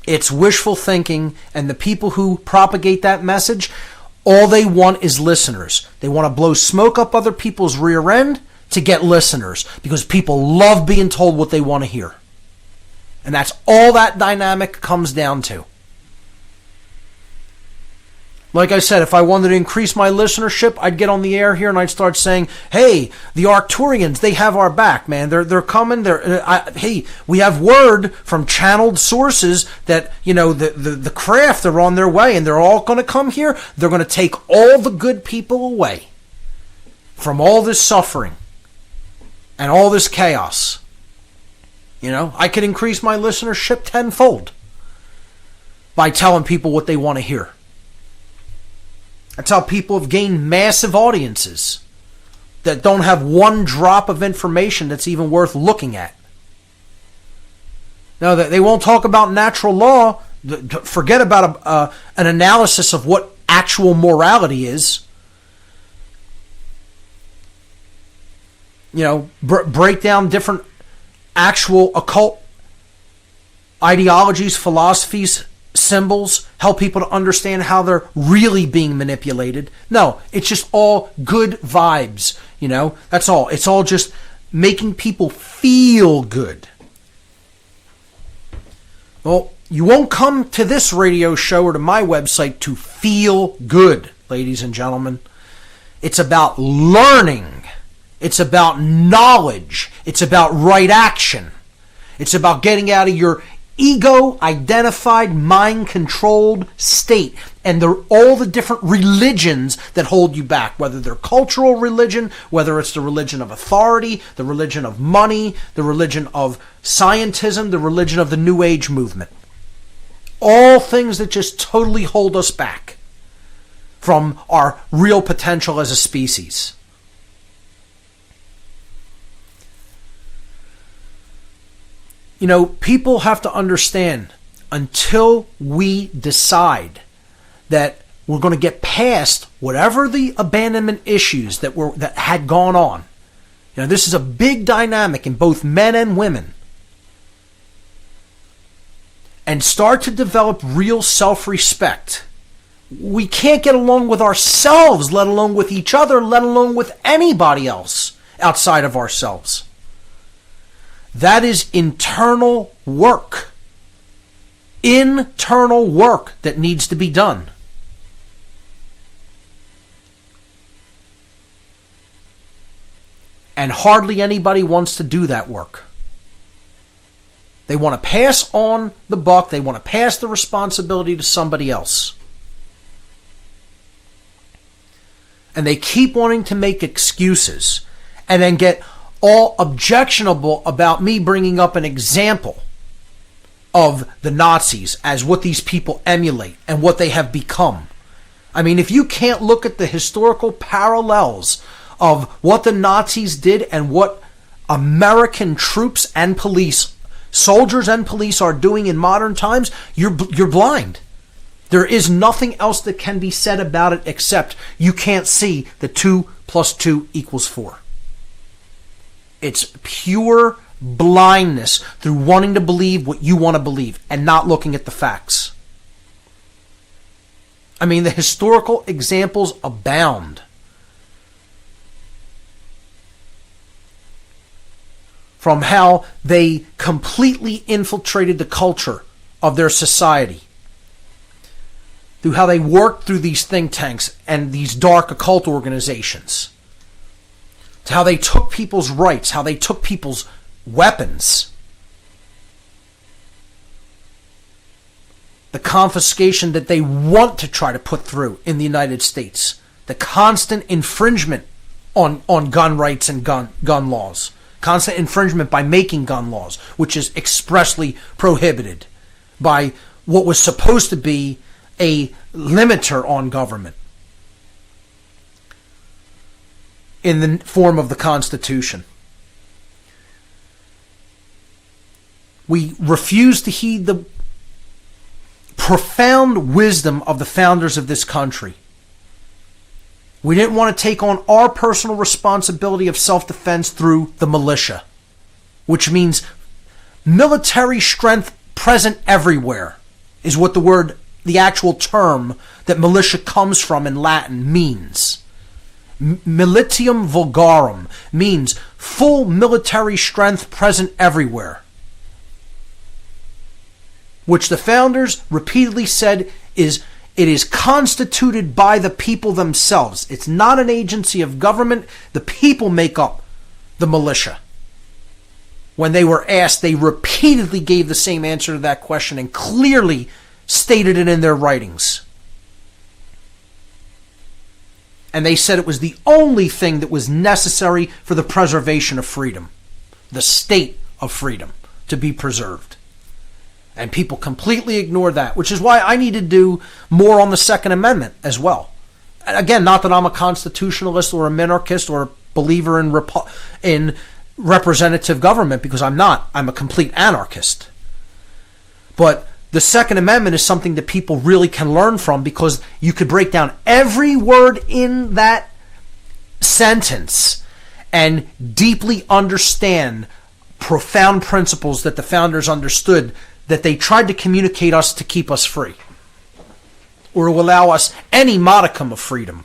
it's wishful thinking. And the people who propagate that message, all they want is listeners. They want to blow smoke up other people's rear end to get listeners, because people love being told what they want to hear. And that's all that dynamic comes down to. Like I said, if I wanted to increase my listenership, I'd get on the air here and I'd start saying, hey, the Arcturians, they have our back, man. They're coming. Hey, we have word from channeled sources that, the craft are on their way and they're all going to come here. They're going to take all the good people away from all this suffering and all this chaos. I could increase my listenership tenfold by telling people what they want to hear. That's how people have gained massive audiences that don't have one drop of information that's even worth looking at. Now, they won't talk about natural law. Forget about an analysis of what actual morality is. Break down different actual occult ideologies, philosophies, symbols, help people to understand how they're really being manipulated. No, it's just all good vibes, That's all. It's all just making people feel good. Well, you won't come to this radio show or to my website to feel good, ladies and gentlemen. It's about learning. It's about knowledge. It's about right action. It's about getting out of your ego-identified, mind-controlled state. And all the different religions that hold you back, whether they're cultural religion, whether it's the religion of authority, the religion of money, the religion of scientism, the religion of the New Age movement. All things that just totally hold us back from our real potential as a species. People have to understand, until we decide that we're going to get past whatever the abandonment issues that had gone on. This is a big dynamic in both men and women. And start to develop real self-respect. We can't get along with ourselves, let alone with each other, let alone with anybody else outside of ourselves. That is internal work. Internal work that needs to be done. And hardly anybody wants to do that work. They want to pass on the buck. They want to pass the responsibility to somebody else. And they keep wanting to make excuses and then get all objectionable about me bringing up an example of the Nazis as what these people emulate and what they have become. I mean, if you can't look at the historical parallels of what the Nazis did and what American troops and police, soldiers and police are doing in modern times, you're blind. There is nothing else that can be said about it except you can't see that 2 + 2 = 4. It's pure blindness through wanting to believe what you want to believe and not looking at the facts. I mean, the historical examples abound. From how they completely infiltrated the culture of their society, through how they worked through these think tanks and these dark occult organizations, to how they took people's rights, how they took people's weapons, the confiscation that they want to try to put through in the United States, the constant infringement on gun rights and gun laws, constant infringement by making gun laws, which is expressly prohibited by what was supposed to be a limiter on government in the form of the Constitution. We refuse to heed the profound wisdom of the founders of this country. We didn't want to take on our personal responsibility of self-defense through the militia, which means military strength present everywhere is what the actual term that militia comes from in Latin means. Militium vulgarum means full military strength present everywhere, which the founders repeatedly said it is constituted by the people themselves. It's not an agency of government. The people make up the militia. When they were asked, they repeatedly gave the same answer to that question and clearly stated it in their writings. And they said it was the only thing that was necessary for the preservation of freedom, the state of freedom to be preserved. And people completely ignore that, which is why I need to do more on the Second Amendment as well. Again, not that I'm a constitutionalist or a minarchist or a believer in representative government, because I'm not. I'm a complete anarchist. But the Second Amendment is something that people really can learn from, because you could break down every word in that sentence and deeply understand profound principles that the founders understood that they tried to communicate us to keep us free, or to allow us any modicum of freedom.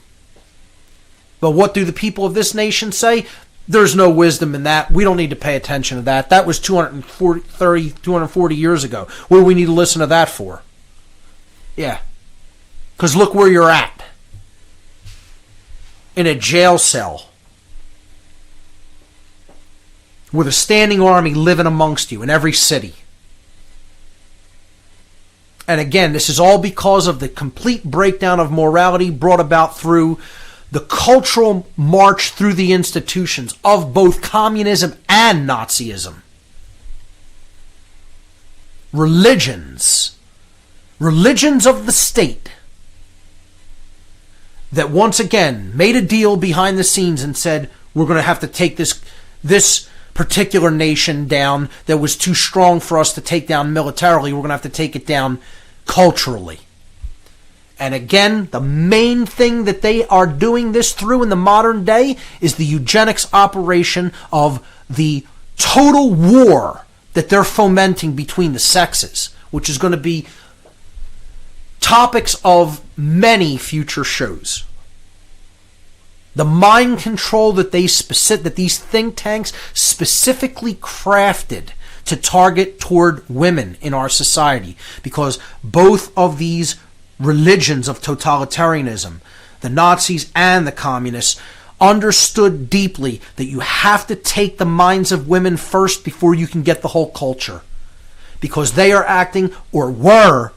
But what do the people of this nation say? There's no wisdom in that. We don't need to pay attention to that. That was 240 years ago. What do we need to listen to that for? Yeah. Because look where you're at. In a jail cell. With a standing army living amongst you in every city. And again, this is all because of the complete breakdown of morality brought about through the cultural march through the institutions of both communism and Nazism. Religions of the state that once again made a deal behind the scenes and said, we're going to have to take this particular nation down that was too strong for us to take down militarily. We're going to have to take it down culturally. And again, the main thing that they are doing this through in the modern day is the eugenics operation of the total war that they're fomenting between the sexes, which is going to be topics of many future shows. The mind control that that these think tanks specifically crafted to target toward women in our society, because both of these religions of totalitarianism, the Nazis and the communists, understood deeply that you have to take the minds of women first before you can get the whole culture. Because they are acting, or were,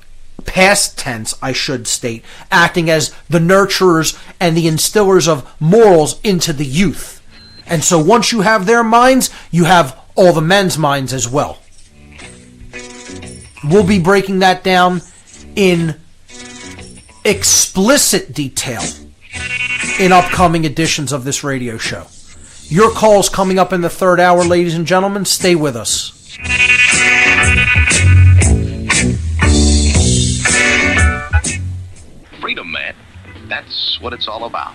past tense I should state, acting as the nurturers and the instillers of morals into the youth. And so once you have their minds, you have all the men's minds as well. We'll be breaking that down in explicit detail in upcoming editions of this radio show. Your call's coming up in the third hour, ladies and gentlemen. Stay with us.
Freedom, man. That's what it's all about.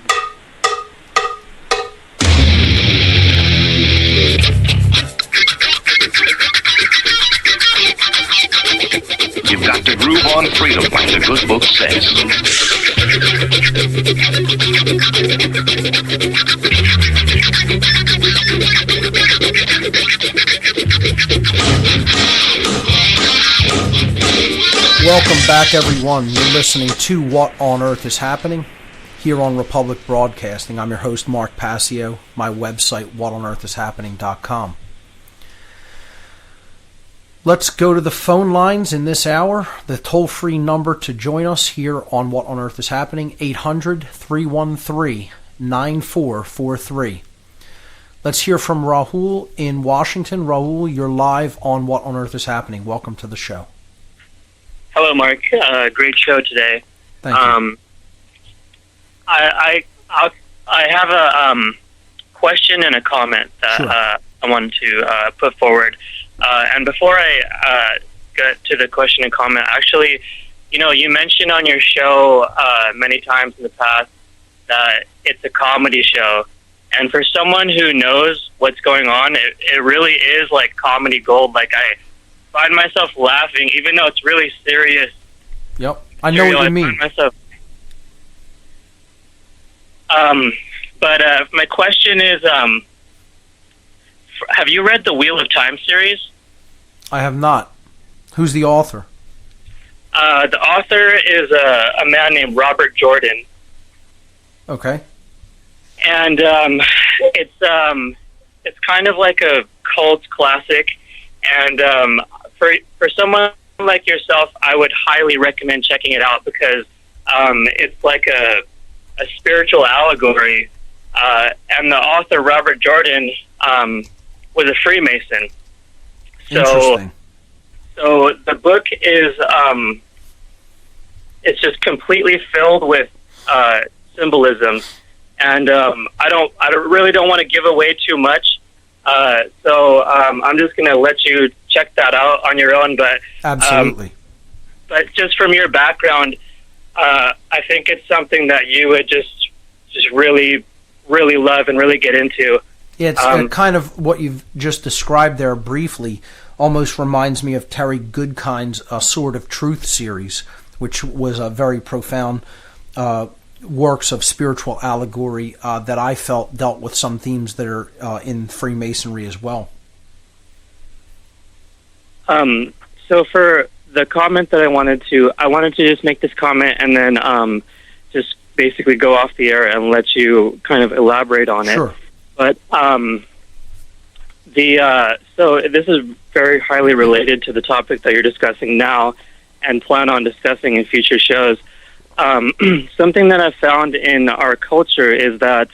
You've got to groove on freedom like the good book says.
Welcome back, everyone. You're listening to What on Earth is Happening here on Republic Broadcasting. I'm your host, Mark Passio. My website, whatonearthishappening.com. Let's go to the phone lines in this hour. The toll-free number to join us here on What on Earth is Happening, 800-313-9443. Let's hear from Rahul in Washington. Rahul, you're live on What on Earth is Happening. Welcome to the show.
Hello, Mark. Great show today.
Thank you.
I have a question and a comment that
Sure.
I wanted to put forward. And before I get to the question and comment, actually, you mentioned on your show many times in the past that it's a comedy show. And for someone who knows what's going on, it really is like comedy gold. Like, I find myself laughing, even though it's really serious.
Yep, I know what you mean.
But my question is, have you read the Wheel of Time series?
I have not. Who's the author?
The author is a man named Robert Jordan.
Okay.
And it's kind of like a cult classic. And for someone like yourself, I would highly recommend checking it out, because it's like a spiritual allegory. And the author, Robert Jordan, was a Freemason.
Interesting.
So the book is it's just completely filled with symbolism, and I really don't want to give away too much. So I'm just going to let you check that out on your own. But
Absolutely.
But just from your background, I think it's something that you would just really, really love and really get into.
It's kind of what you've just described there briefly almost reminds me of Terry Goodkind's Sword of Truth series, which was a very profound works of spiritual allegory that I felt dealt with some themes that are in Freemasonry as well.
So for the comment that I wanted to just make this comment and then just basically go off the air and let you kind of elaborate on
Sure.
it. But so this is very highly related to the topic that you're discussing now and plan on discussing in future shows. Something that I've found in our culture is that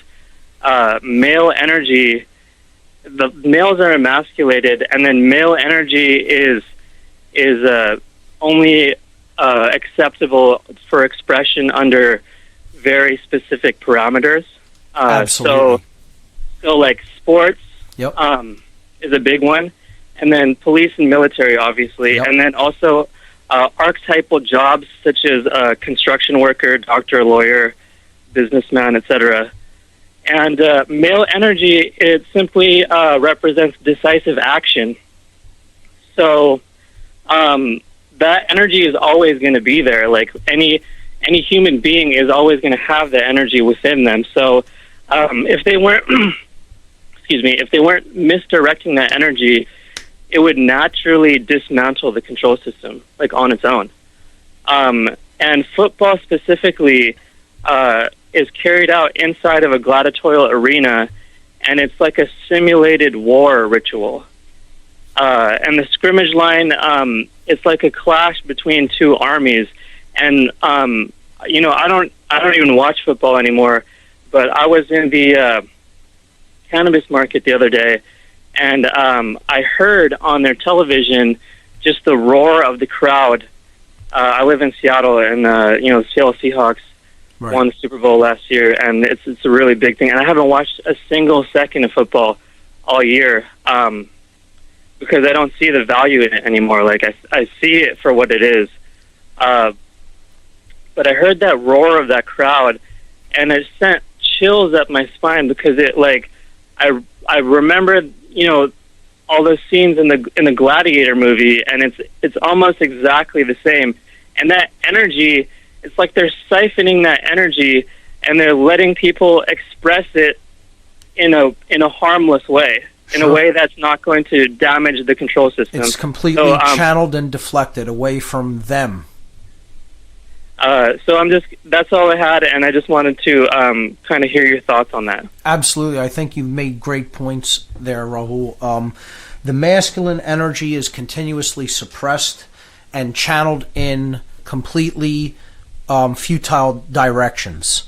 male energy, the males are emasculated, and then male energy is only acceptable for expression under very specific parameters.
Absolutely.
So like sports
Yep.
is a big one, and then police and military, obviously,
Yep.
and then also archetypal jobs such as construction worker, doctor, lawyer, businessman, etc. And male energy, it simply represents decisive action. So that energy is always going to be there. Like any human being is always going to have that energy within them. So if they weren't, if they weren't misdirecting that energy, it would naturally dismantle the control system, like on its own. And football specifically is carried out inside of a gladiatorial arena, and it's like a simulated war ritual. And the scrimmage line, it's like a clash between two armies. And I don't even watch football anymore, but I was in the cannabis market the other day, and I heard on their television just the roar of the crowd. I live in Seattle, and the Seattle Seahawks won the Super Bowl last year, and it's a really big thing. And I haven't watched a single second of football all year because I don't see the value in it anymore. Like I see it for what it is. But I heard that roar of that crowd, and it sent chills up my spine because it I remembered all those scenes in the Gladiator movie, and it's almost exactly the same. And that energy, it's like they're siphoning that energy, and they're letting people express it in a harmless way, in a way that's not going to damage the control system.
It's completely channeled and deflected away from them.
So that's all I had, and I just wanted to kind of hear your thoughts on that.
Absolutely. I think you've made great points there, Rahul. The masculine energy is continuously suppressed and channeled in completely futile directions.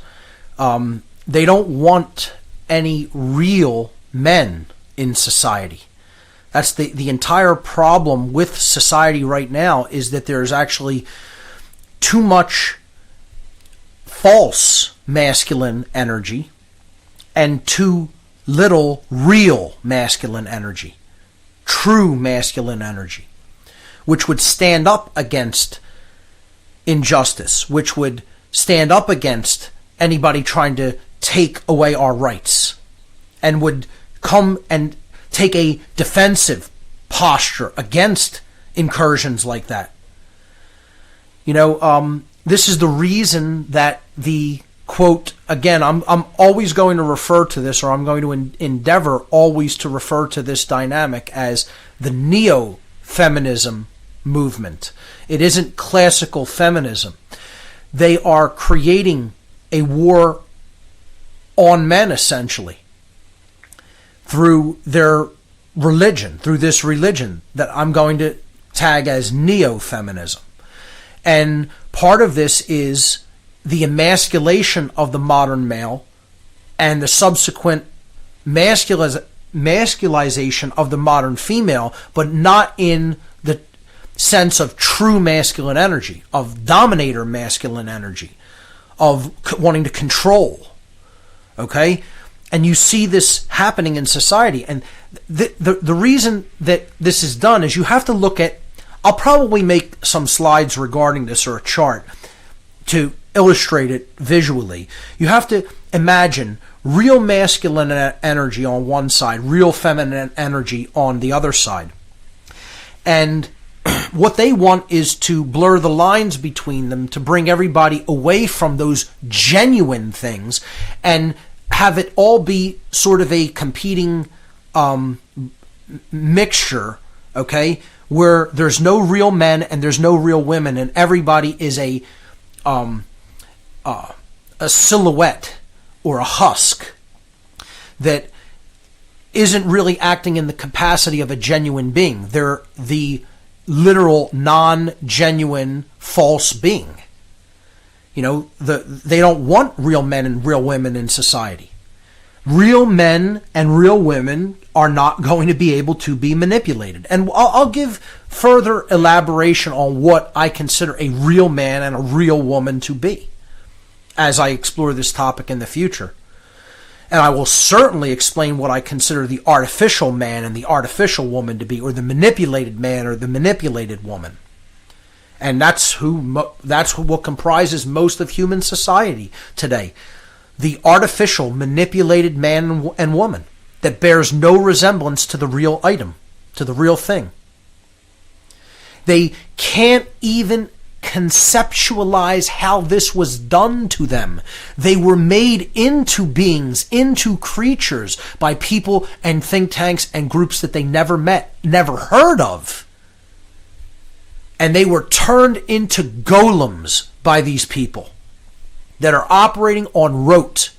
They don't want any real men in society. That's the entire problem with society right now, is that there's actually too much false masculine energy and too little real masculine energy, true masculine energy, which would stand up against injustice, which would stand up against anybody trying to take away our rights, and would come and take a defensive posture against incursions like that. This is the reason that the quote, again, I'm always going to refer to this, or I'm going to endeavor always to refer to this dynamic as the neo-feminism movement. It isn't classical feminism. They are creating a war on men, essentially, through their religion, through this religion that I'm going to tag as neo-feminism. And part of this is the emasculation of the modern male and the subsequent masculization of the modern female, but not in the sense of true masculine energy, of dominator masculine energy, of wanting to control. Okay? And you see this happening in society. And the reason that this is done is you have to look at, I'll probably make some slides regarding this, or a chart to illustrate it visually. You have to imagine real masculine energy on one side, real feminine energy on the other side. And what they want is to blur the lines between them, to bring everybody away from those genuine things and have it all be sort of a competing mixture, okay, where there's no real men and there's no real women, and everybody is a silhouette or a husk that isn't really acting in the capacity of a genuine being. They're the literal non-genuine false being. You know, they don't want real men and real women in society. Real men and real women are not going to be able to be manipulated. And I'll give further elaboration on what I consider a real man and a real woman to be as I explore this topic in the future. And I will certainly explain what I consider the artificial man and the artificial woman to be, or the manipulated man or the manipulated woman. And that's what comprises most of human society today. The artificial, manipulated man and woman that bears no resemblance to the real item, to the real thing. They can't even conceptualize how this was done to them. They were made into beings, into creatures by people and think tanks and groups that they never met, never heard of. And they were turned into golems by these people that are operating on rote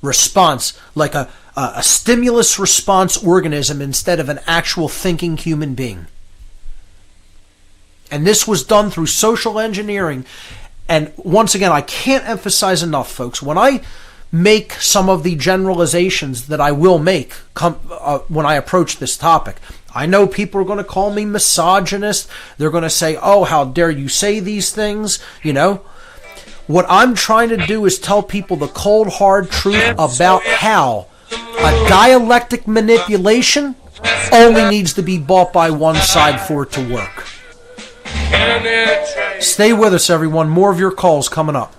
response, like a stimulus response organism instead of an actual thinking human being. And this was done through social engineering. And once again, I can't emphasize enough, folks, when I make some of the generalizations that I will make when I approach this topic, I know people are going to call me misogynist. They're going to say, oh, how dare you say these things, you know. What I'm trying to do is tell people the cold, hard truth about how a dialectic manipulation only needs to be bought by one side for it to work. Stay with us, everyone. More of your calls coming up.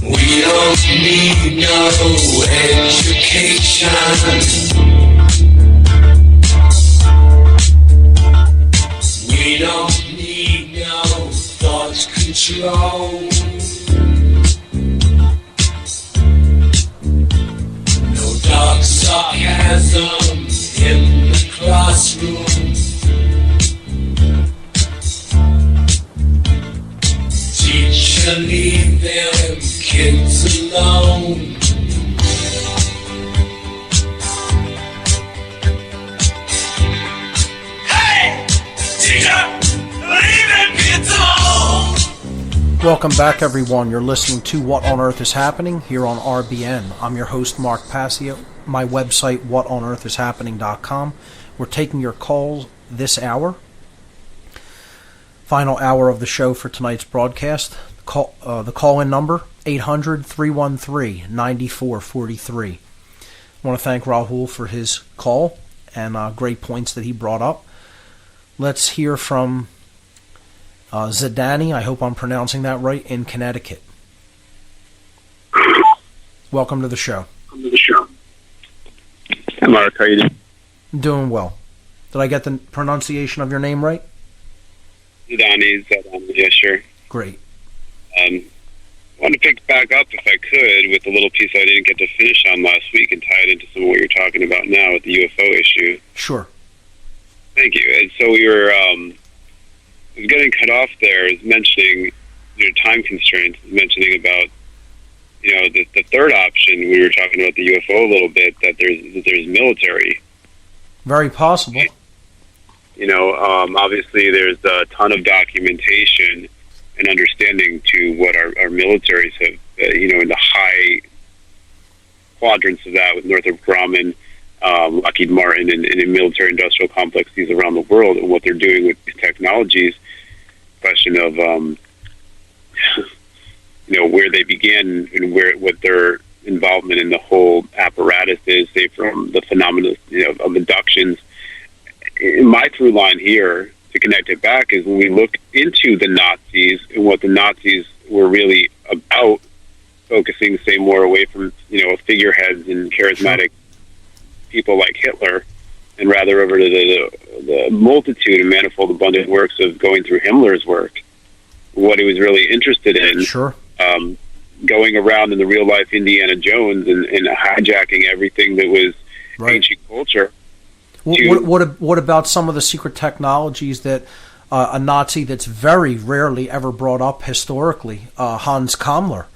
We don't need no education. We don't need no thought control. No dark sarcasm in the classroom. Teacher, leave them kids alone.
Welcome back, everyone. You're listening to What on Earth is Happening here on RBN. I'm your host, Mark Passio. My website, whatonearthishappening.com. We're taking your calls this hour. Final hour of the show for tonight's broadcast. The call-in number, 800-313-9443. I want to thank Rahul for his call and great points that he brought up. Let's hear from Zadani, I hope I'm pronouncing that right, in Connecticut. Welcome to the show.
Hey, Mark, how you doing?
Doing well. Did I get the pronunciation of your name right?
Zadani, yeah, sure.
Great.
I want to pick back up, if I could, with the little piece I didn't get to finish on last week and tie it into some of what you're talking about now with the UFO issue.
Sure.
Thank you. And so we were getting cut off there, is mentioning your time constraints, mentioning about, you know, the third option. We were talking about the UFO a little bit, that there's military.
Very possible.
You know, obviously there's a ton of documentation and understanding to what our militaries have, you know, in the high quadrants of that with Northrop Grumman, Lockheed Martin, and in military-industrial complexes around the world, and what they're doing with these technologies. Question of, you know, where they begin and what their involvement in the whole apparatus is, say from the phenomena, you know, of abductions. In my through line here, to connect it back, is when we look into the Nazis and what the Nazis were really about, focusing, say, more away from, figureheads and charismatic people like Hitler, and rather over to the multitude and manifold abundant works of going through Himmler's work. What he was really interested in, going around in the real life Indiana Jones and hijacking everything that was ancient culture.
What about some of the secret technologies that a Nazi that's very rarely ever brought up historically, Hans Kammler,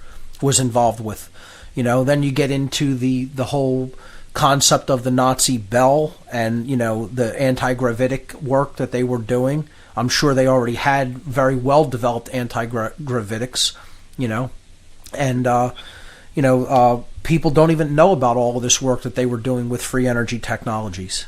was involved with? Then you get into the whole concept of the Nazi bell and, the anti-gravitic work that they were doing. I'm sure they already had very well developed anti-gravitics, and, people don't even know about all of this work that they were doing with free energy technologies.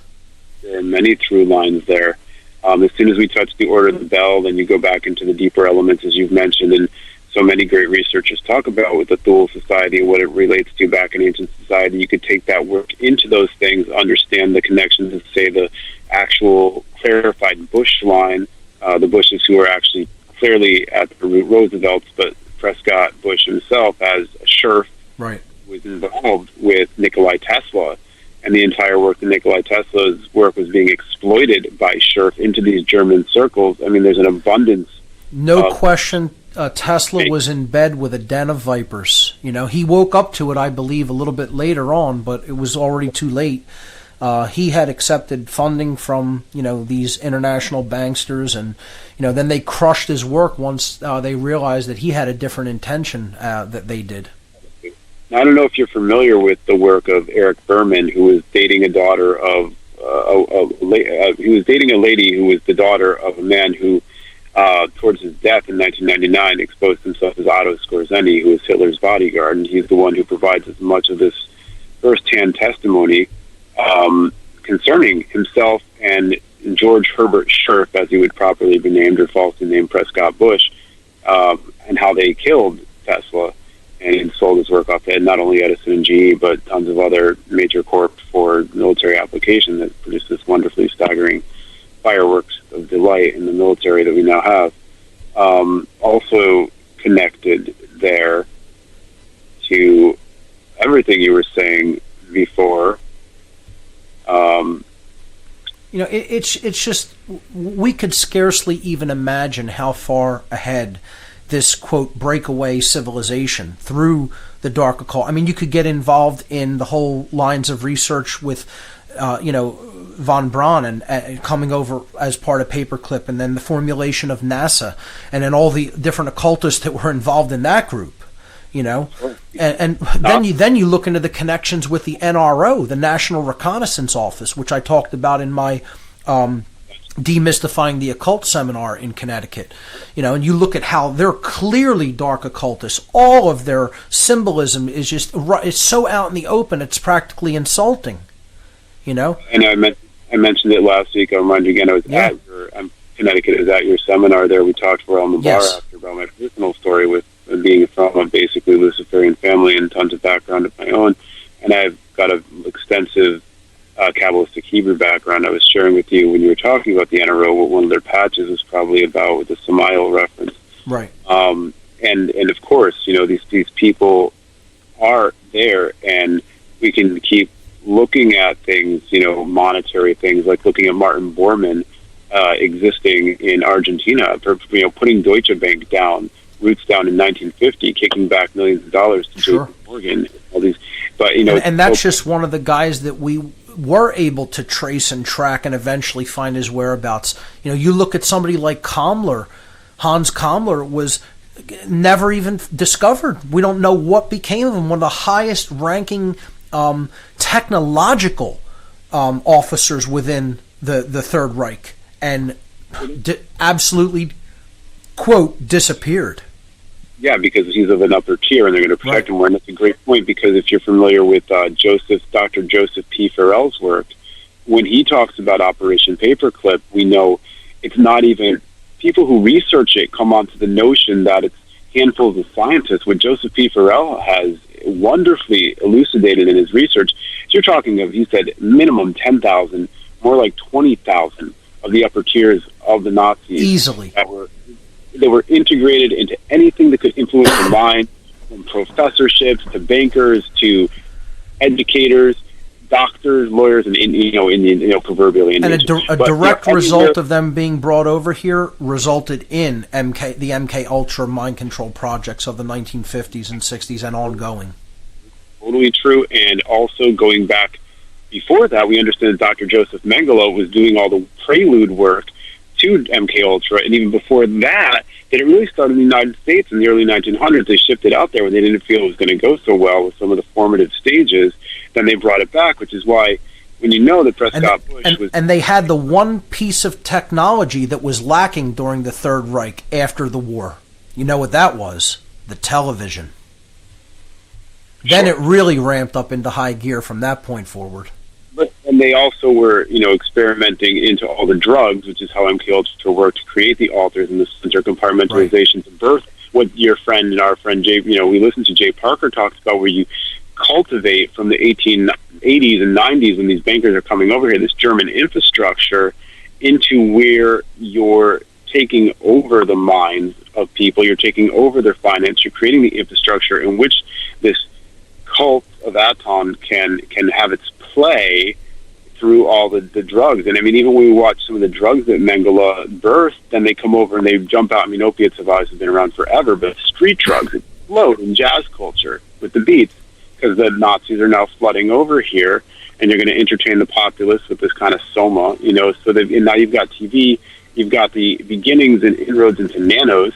There are many through lines there. As soon as we touch the order of the bell, then you go back into the deeper elements, as you've mentioned, and so many great researchers talk about with the Thule Society and what it relates to back in ancient society. You could take that work into those things, understand the connections of, say, the actual clarified Bush line, the Bushes who are actually clearly at the root Roosevelt's, but Prescott Bush himself as a sheriff was involved with Nikola Tesla, and the entire work of Nikola Tesla's work was being exploited by Scherf into these German circles. I mean, there's an abundance.
No question. Tesla was in bed with a den of vipers. He woke up to it, I believe, a little bit later on, but it was already too late. He had accepted funding from, these international banksters, and, then they crushed his work once they realized that he had a different intention that they did.
Now, I don't know if you're familiar with the work of Eric Berman, who was dating a daughter of, he was dating a lady who was the daughter of a man who, towards his death in 1999, exposed himself as Otto Skorzeny, who was Hitler's bodyguard, and he's the one who provides as much of this first-hand testimony concerning himself and George Herbert Scherf, as he would properly be named, or falsely named Prescott Bush, and how they killed Tesla and sold his work off to not only Edison and GE, but tons of other major corps for military application that produced this wonderfully staggering fireworks of delight in the military that we now have. Also connected there to everything you were saying before.
It's just, we could scarcely even imagine how far ahead this, quote, breakaway civilization through the dark occult. I mean, you could get involved in the whole lines of research with, von Braun and coming over as part of Paperclip, and then the formulation of NASA, and then all the different occultists that were involved in that group. And then you look into the connections with the NRO, the National Reconnaissance Office, which I talked about in my Demystifying the Occult seminar in Connecticut. And you look at how they're clearly dark occultists. All of their symbolism is just, it's so out in the open, it's practically insulting. And
I mentioned it last week. I'll remind you again. I was at your Connecticut. I was at your seminar there. We talked for on the bar after about my personal story with being from a basically Luciferian family and tons of background of my own, and I've got an extensive Kabbalistic Hebrew background. I was sharing with you when you were talking about the NRO what one of their patches was probably about, with the Samael reference.
Right.
And of course, these people are there, and we can keep looking at things, monetary things, like looking at Martin Bormann existing in Argentina, putting Deutsche Bank down, roots down in 1950, kicking back millions of dollars to JP Morgan, all these, but
and that's just one of the guys that we were able to trace and track and eventually find his whereabouts. You look at somebody like Kammler. Hans Kammler was never even discovered. We don't know what became of him. One of the highest ranking technological officers within the Third Reich, and absolutely, quote, disappeared.
Yeah, because he's of an upper tier, and they're going to protect him more. And that's a great point, because if you're familiar with Dr. Joseph P. Farrell's work, when he talks about Operation Paperclip, we know it's not even people who research it come onto the notion that it's handfuls of scientists. What Joseph P. Farrell has wonderfully elucidated in his research, you're talking of, he said, minimum 10,000, more like 20,000 of the upper tiers of the Nazis
easily
that were integrated into anything that could influence the mind, from professorships to bankers to educators, doctors, lawyers, and proverbially.
And a direct result of them being brought over here resulted in the MK Ultra mind control projects of the 1950s and 60s and ongoing.
Totally true. And also going back before that, we understand that Dr. Joseph Mengele was doing all the prelude work to MK Ultra, and even before that, it really started in the United States in the early 1900s. They shipped it out there when they didn't feel it was going to go so well with some of the formative stages. Then they brought it back, which is why when you know that Prescott Bush was...
And they had the one piece of technology that was lacking during the Third Reich after the war. You know what that was? The television. Then it really ramped up into high gear from that point forward.
And they also were, experimenting into all the drugs, which is how MK Ultra worked to create the alters and the center compartmentalization to birth what your friend and our friend Jay, we listened to Jay Parker talks about, where you cultivate from the 1880s and 90s when these bankers are coming over here, this German infrastructure into where you're taking over the minds of people, you're taking over their finance, you're creating the infrastructure in which this cult of Aton can have its play through all the drugs. And I mean, even when we watch some of the drugs that Mengele birthed, then they come over and they jump out. I mean, opiates have always been around forever, but street drugs explode in jazz culture with the beats because the Nazis are now flooding over here, and you're going to entertain the populace with this kind of soma, so that, and now you've got TV, you've got the beginnings and inroads into nanos,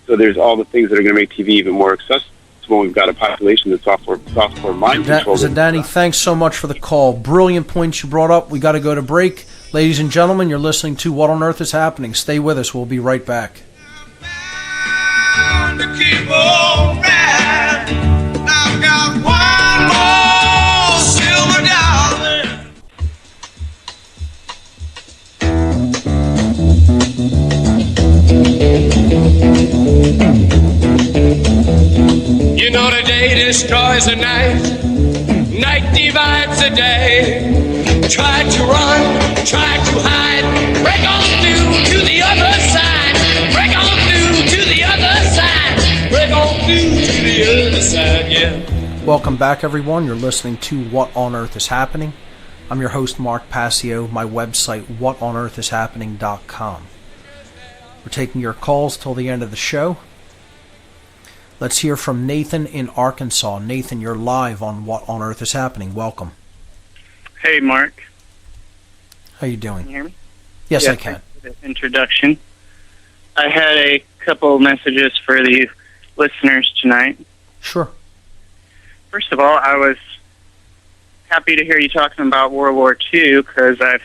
so there's all the things that are going to make TV even more accessible. When we've got a population that's software mind control.
Danny, thanks so much for the call. Brilliant points you brought up. We got to go to break. Ladies and gentlemen, you're listening to What on Earth is Happening. Stay with us. We'll be right back.
You know the day destroys the night, night divides the day. Try to run, try to hide, break on through to the other side, break on through to the other side, break on through to the other side, yeah.
Welcome back, everyone. You're listening to What on Earth is Happening. I'm your host, Mark Passio. My website, whatonearthishappening.com. We're taking your calls till the end of the show. Let's hear from Nathan in Arkansas. Nathan, you're live on What on Earth is Happening. Welcome.
Hey, Mark.
How you doing?
Can you hear me?
Yes, I can.
Thanks for the introduction. I had a couple messages for the listeners tonight.
Sure.
First of all, I was happy to hear you talking about World War II, because I've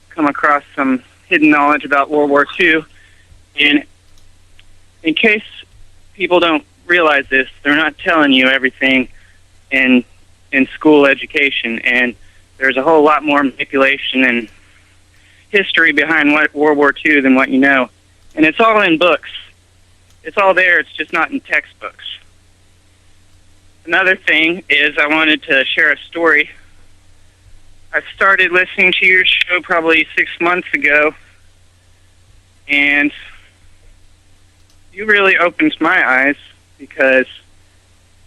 come across some hidden knowledge about World War II. And in case people don't realize this, they're not telling you everything in school education, and there's a whole lot more manipulation and history behind what World War II than what you know. And it's all in books. It's all there, it's just not in textbooks. Another thing is I wanted to share a story. I started listening to your show probably 6 months ago, and you really opened my eyes, because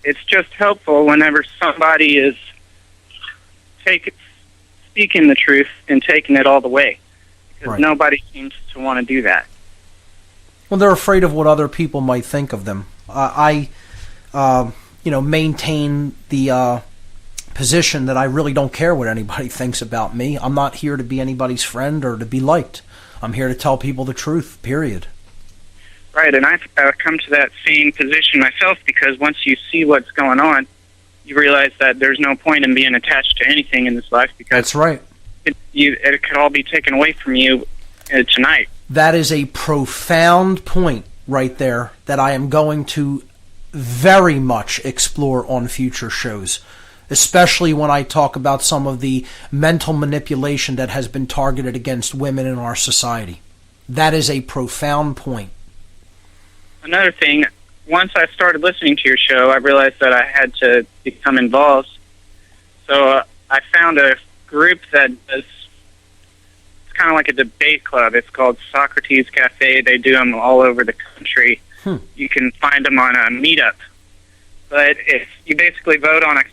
it's just helpful whenever somebody is speaking the truth and taking it all the way, because nobody seems to want to do that.
Well, they're afraid of what other people might think of them. I maintain the position that I really don't care what anybody thinks about me. I'm not here to be anybody's friend or to be liked. I'm here to tell people the truth, period.
Right, and I've come to that same position myself, because once you see what's going on, you realize that there's no point in being attached to anything in this life, because
that's right.
It could all be taken away from you tonight.
That is a profound point right there that I am going to very much explore on future shows, especially when I talk about some of the mental manipulation that has been targeted against women in our society. That is a profound point.
Another thing, once I started listening to your show, I realized that I had to become involved. So I found a group that does, it's kind of like a debate club. It's called Socrates Cafe. They do them all over the country. You can find them on a Meetup.
but if you basically vote on a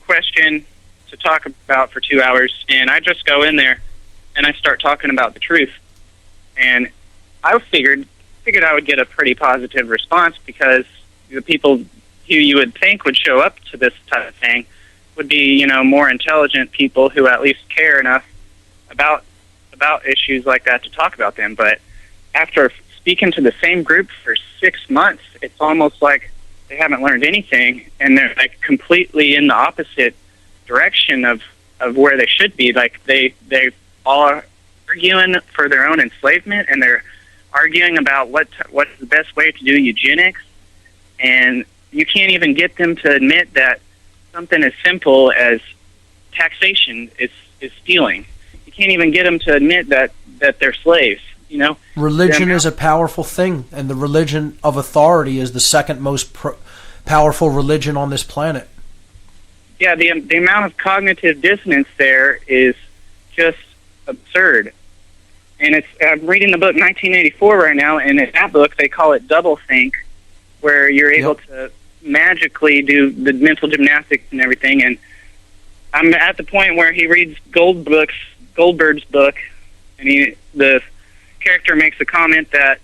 question to talk about for 2 hours, and I just go in there and I start talking about the truth, and I figured I would get a pretty positive response, because the people who you would think would show up to this type of thing would be, more intelligent people who at least care enough about issues like that to talk about them. But after speaking to the same group for 6 months, it's almost like they haven't learned anything, and they're like completely in the opposite direction of where they should be. Like they all are arguing for their own enslavement, and they're arguing about what's the best way to do eugenics, and you can't even get them to admit that something as simple as taxation is stealing. You can't even get them to admit that they're slaves.
Religion is a powerful thing, and the religion of authority is the second most powerful religion on this planet.
Yeah, the amount of cognitive dissonance there is just absurd. And I'm reading the book 1984 right now, and in that book they call it doublethink, where you're able to magically do the mental gymnastics and everything. And I'm at the point where he reads Goldberg's book, and the character makes a comment that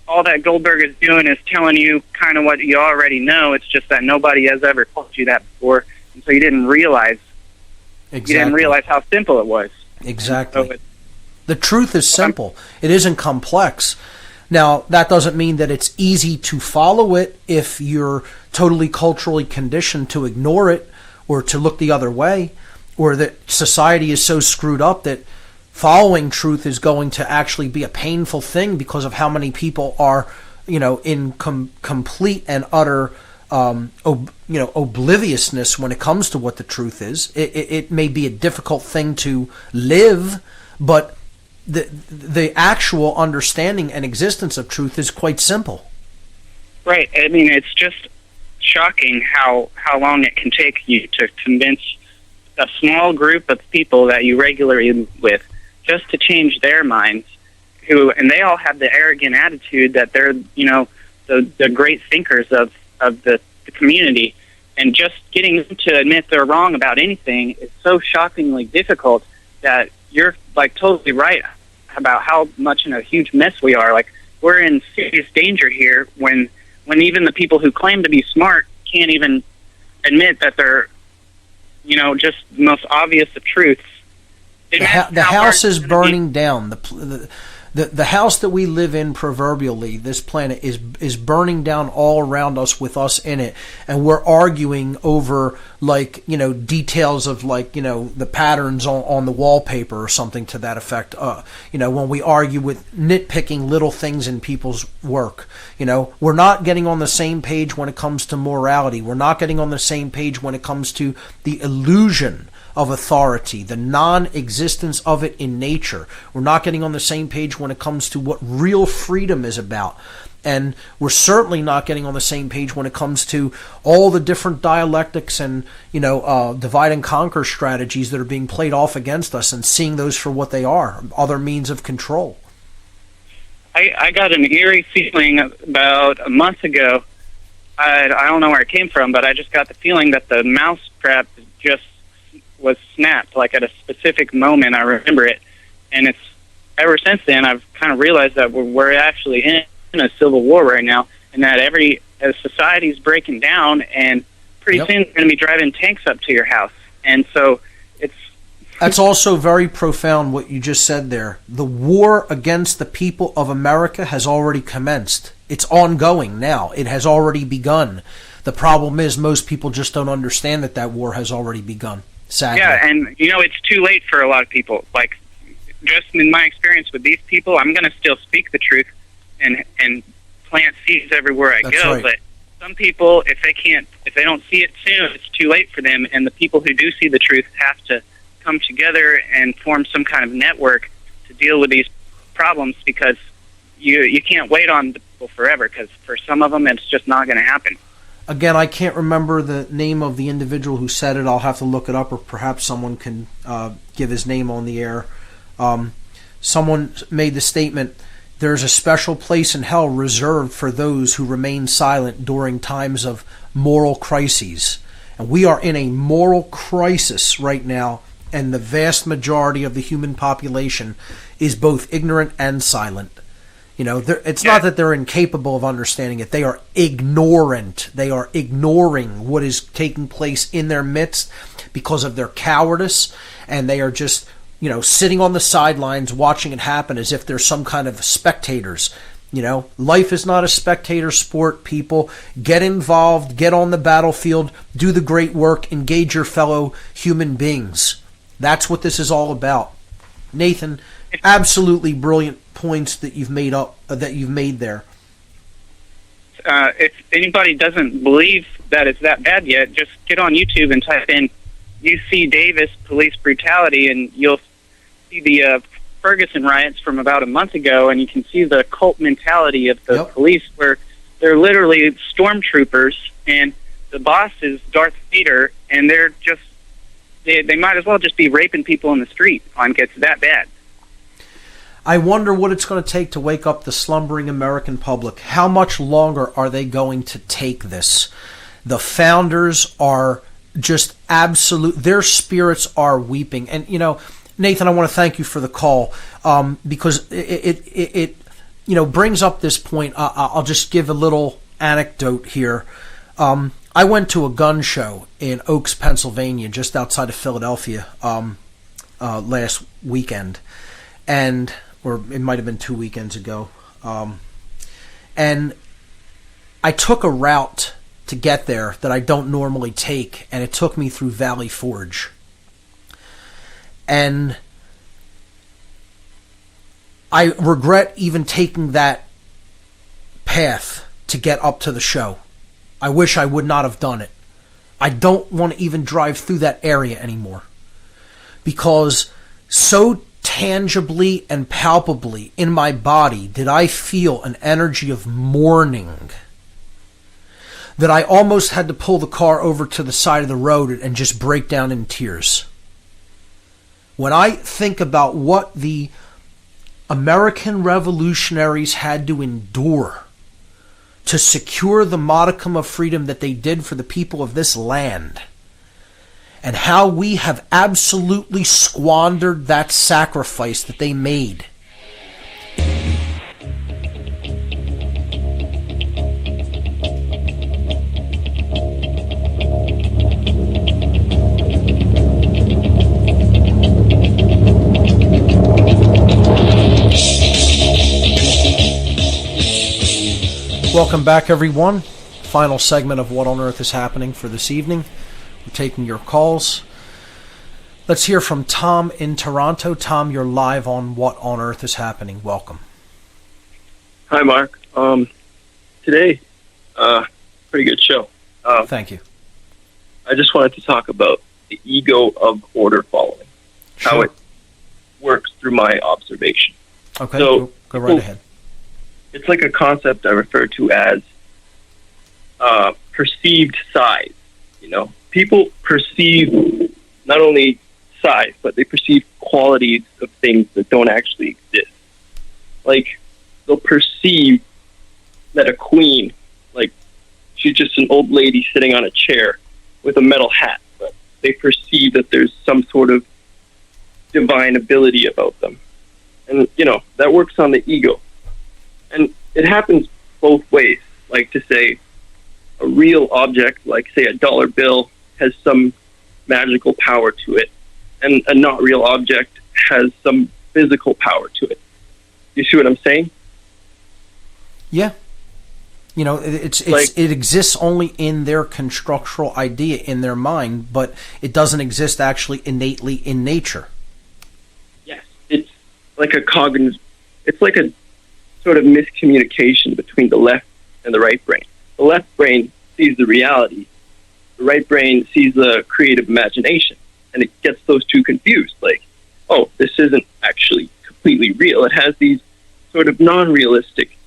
all that Goldberg is doing is telling you kind of what you already know. It's just that nobody has ever told you that before, and so you didn't realize.
Exactly.
You didn't realize how simple it was.
Exactly. So the truth is simple. It isn't complex. Now, that doesn't mean that it's easy to follow it if you're totally culturally conditioned to ignore it or to look the other way, or that society is so screwed up that following truth is going to actually be a painful thing because of how many people are, in complete and utter, obliviousness when it comes to what the truth is. It may be a difficult thing to live, but the actual understanding and existence of truth is quite simple.
Right. I mean, it's just shocking how long it can take you to convince a small group of people that you regularly with just to change their minds, and they all have the arrogant attitude that they're, the great thinkers of the community, and just getting them to admit they're wrong about anything is so shockingly difficult that you're like totally right about how much in a huge mess we are. Like, we're in serious danger here when even the people who claim to be smart can't even admit that they're, just the most obvious of truths.
The house is burning down. The house that we live in, proverbially, this planet is burning down all around us with us in it, and we're arguing over details of the patterns on the wallpaper or something to that effect. When we argue with nitpicking little things in people's work, we're not getting on the same page when it comes to morality. We're not getting on the same page when it comes to the illusion of authority, the non-existence of it in nature. We're not getting on the same page when it comes to what real freedom is about. And we're certainly not getting on the same page when it comes to all the different dialectics and, divide and conquer strategies that are being played off against us, and seeing those for what they are, other means of control.
I got an eerie feeling about a month ago. I don't know where it came from, but I just got the feeling that the mousetrap just was snapped, like at a specific moment. I remember it, and it's ever since then I've kind of realized that we're actually in a civil war right now, and that as society's breaking down, and pretty soon they're going to be driving tanks up to your house. And so that's
also very profound what you just said there. The war against the people of America has already commenced. It's ongoing now. It has already begun. The problem is most people just don't understand that war has already begun. Sadly.
Yeah, and it's too late for a lot of people. Like, just in my experience with these people, I'm going to still speak the truth and plant seeds everywhere I go. Right. But some people, if they don't see it soon, it's too late for them. And the people who do see the truth have to come together and form some kind of network to deal with these problems, because you can't wait on people forever, because for some of them it's just not going to happen.
Again, I can't remember the name of the individual who said it. I'll have to look it up, or perhaps someone can give his name on the air. Someone made the statement, There is a special place in hell reserved for those who remain silent during times of moral crises. And we are in a moral crisis right now, and the vast majority of the human population is both ignorant and silent. You know, it's not that they're incapable of understanding it. They are ignorant. They are ignoring what is taking place in their midst because of their cowardice, and they are just, you know, sitting on the sidelines watching it happen as if they're some kind of spectators. You know, life is not a spectator sport, people. Get involved, get on the battlefield, do the great work, engage your fellow human beings. That's what this is all about. Nathan, absolutely brilliant points that you've made there.
If anybody doesn't believe that it's that bad yet, just get on YouTube and type in UC Davis police brutality, and you'll see the Ferguson riots from about a month ago, and you can see the cult mentality of the police, where they're literally stormtroopers, and the boss is Darth Vader, and they're just they might as well just be raping people in the street. It's that bad.
I wonder what it's going to take to wake up the slumbering American public. How much longer are they going to take this? The founders are just absolute. Their spirits are weeping. And, you know, Nathan, I want to thank you for the call because it brings up this point. I'll just give a little anecdote here. I went to a gun show in Oaks, Pennsylvania, just outside of Philadelphia last weekend, or it might have been 2 weekends ago. And I took a route to get there that I don't normally take, and it took me through Valley Forge. And I regret even taking that path to get up to the show. I wish I would not have done it. I don't want to even drive through that area anymore, because so tangibly and palpably in my body did I feel an energy of mourning that I almost had to pull the car over to the side of the road and just break down in tears. When I think about what the American revolutionaries had to endure to secure the modicum of freedom that they did for the people of this land, and how we have absolutely squandered that sacrifice that they made. Welcome back, everyone. Final segment of What on Earth is Happening for this evening. We're taking your calls. Let's hear from Tom in Toronto. Tom, you're live on What on Earth is Happening. Welcome.
Hi, Mark. Today, pretty good show.
Thank you.
I just wanted to talk about the ego of order following, how it works through my observation.
Okay,
so
go right ahead.
It's like a concept I refer to as perceived size. You know, people perceive not only size, but they perceive qualities of things that don't actually exist. Like, they'll perceive that a queen, like, she's just an old lady sitting on a chair with a metal hat, but they perceive that there's some sort of divine ability about them. And, you know, that works on the ego. And it happens both ways. Like, to say a real object, like, say, a dollar bill, has some magical power to it, and a not real object has some physical power to it. You see what I'm saying?
Yeah. You know, it exists only in their constructural idea in their mind, but it doesn't exist actually innately in nature.
Yes. It's like a cognitive, it's like a sort of miscommunication between the left and the right brain. The left brain sees the reality. The right brain sees the creative imagination. And it gets those two confused. Like, oh, this isn't actually completely real. It has these sort of non-realistic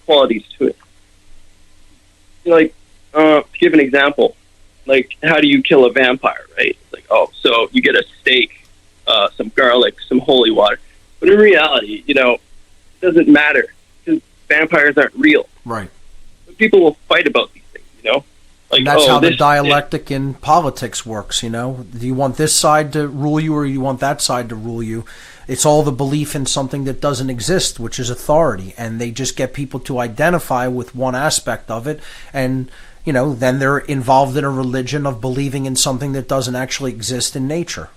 qualities to it. You know, like, to give an example, like, how do you kill a vampire, right? It's like, oh, so you get a steak, some garlic, some holy water. But in reality, you know, doesn't matter because vampires aren't real.
Right.
But people will fight about these things, you know? Like,
and that's how the
this-
dialectic in politics works, you know. Do you want this side to rule you or you want that side to rule you? It's all the belief in something that doesn't exist, which is authority. And they just get people to identify with one aspect of it. And, you know, then they're involved in a religion of believing in something that doesn't actually exist in nature.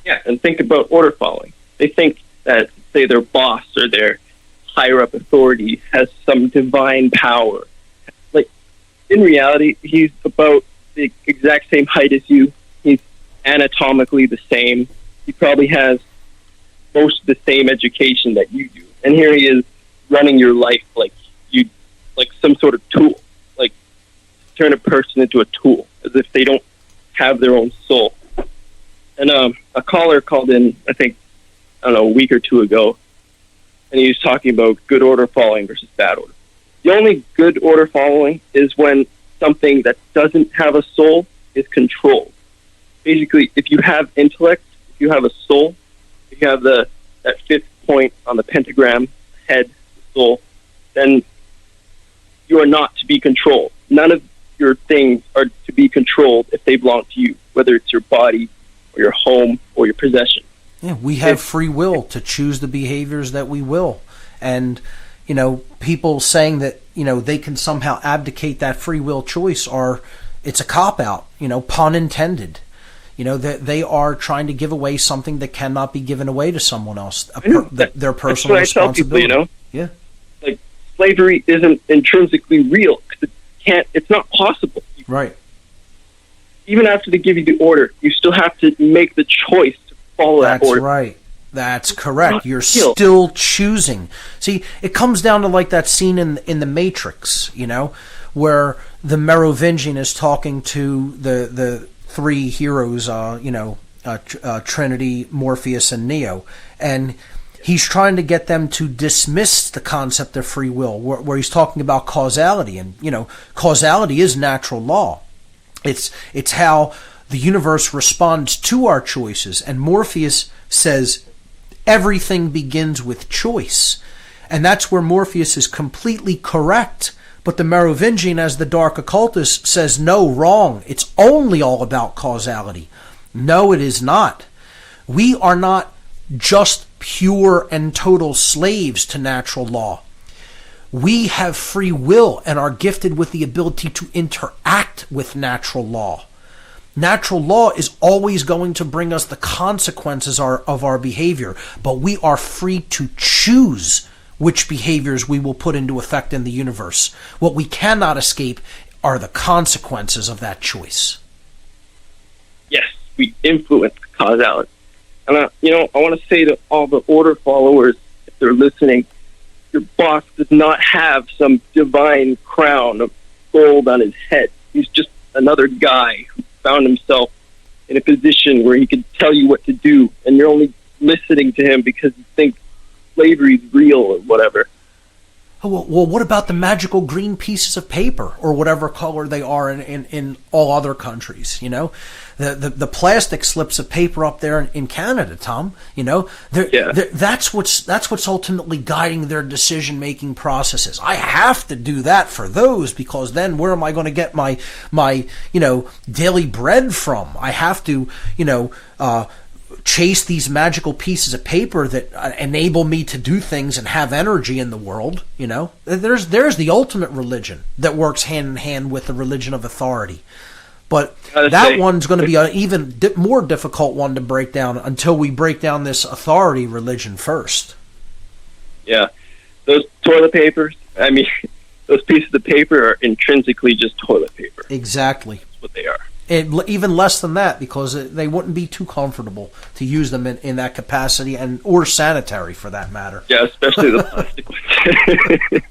Yeah, and think about order following. They think that, say, their boss or their higher up authority has some divine power. Like, in reality, he's about the exact same height as you. He's anatomically the same. He probably has most of the same education that you do. And here he is running your life like some sort of tool. Like, turn a person into a tool, as if they don't have their own soul. And a caller called in, I think, a week or two ago, and he was talking about good order following versus bad order. The only good order following is when something that doesn't have a soul is controlled. Basically, if you have intellect, if you have a soul, if you have that fifth point on the pentagram, head, soul, then you are not to be controlled. None of your things are to be controlled if they belong to you, whether it's your body or your home or your possession.
Yeah, we have free will to choose the behaviors that we will. And, you know, people saying that, you know, they can somehow abdicate that free will choice it's a cop-out, you know, pun intended. You know, they are trying to give away something that cannot be given away to someone else, their personal responsibility.
That's what I tell people, you
Yeah.
know? Like, slavery isn't intrinsically real because it's not possible.
Right.
Even after they give you the order, you still have to make the choice to follow that order.
That's right. That's correct. You're still choosing. See, it comes down to like that scene in The Matrix, you know, where the Merovingian is talking to the three heroes, Trinity, Morpheus, and Neo, and he's trying to get them to dismiss the concept of free will, where he's talking about causality, and you know, causality is natural law. It's how the universe responds to our choices, and Morpheus says everything begins with choice, and that's where Morpheus is completely correct. But the Merovingian, as the dark occultist, says, no, wrong. It's only all about causality. No, it is not. We are not just pure and total slaves to natural law. We have free will and are gifted with the ability to interact with natural law. Natural law is always going to bring us the consequences of our behavior, but we are free to choose which behaviors we will put into effect in the universe. What we cannot escape are the consequences of that choice.
Yes, we influence causality. And, I want to say to all the order followers, if they're listening, your boss does not have some divine crown of gold on his head. He's just another guy who found himself in a position where he could tell you what to do, and you're only listening to him because you think slavery is real or whatever.
Well, what about the magical green pieces of paper or whatever color they are in all other countries? You know, the plastic slips of paper up there in Canada, Tom. You know, that's what's ultimately guiding their decision making processes. I have to do that for those because then where am I going to get my daily bread from? I have to chase these magical pieces of paper that enable me to do things and have energy in the world. You know, there's the ultimate religion that works hand in hand with the religion of authority. But that one's going to be an even more difficult one to break down until we break down this authority religion first. Yeah,
those toilet papers, I mean, those pieces of paper are intrinsically just toilet paper.
Exactly.
That's what they are.
Even less than that, because they wouldn't be too comfortable to use them in that capacity, or sanitary for that matter.
Yeah, especially the plastic ones.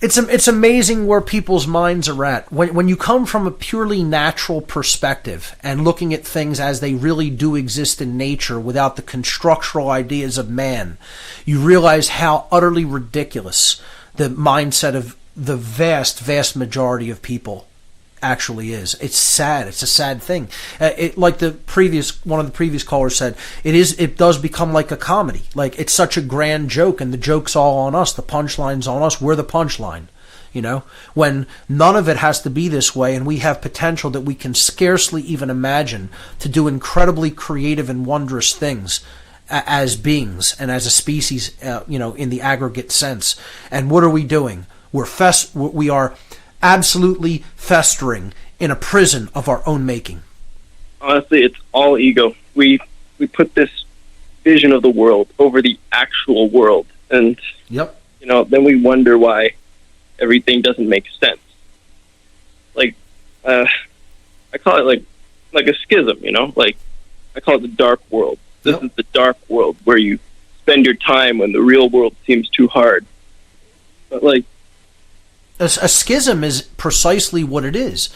It's amazing where people's minds are at. When you come from a purely natural perspective and looking at things as they really do exist in nature without the constructural ideas of man, you realize how utterly ridiculous the mindset of the vast, vast majority of people actually is. It's sad. It's a sad thing. Like one of the previous callers said, it does become like a comedy. Like, it's such a grand joke, and the joke's all on us. The punchline's on us. We're the punchline. When none of it has to be this way, and we have potential that we can scarcely even imagine to do incredibly creative and wondrous things as beings and as a species, in the aggregate sense. And what are we doing? We are absolutely festering in a prison of our own making.
Honestly, it's all ego. We put this vision of the world over the actual world, and
yep.
Then we wonder why everything doesn't make sense. Like, I call it like a schism. Like, I call it the dark world. This is the dark world where you spend your time when the real world seems too hard. But like,
a schism is precisely what it is.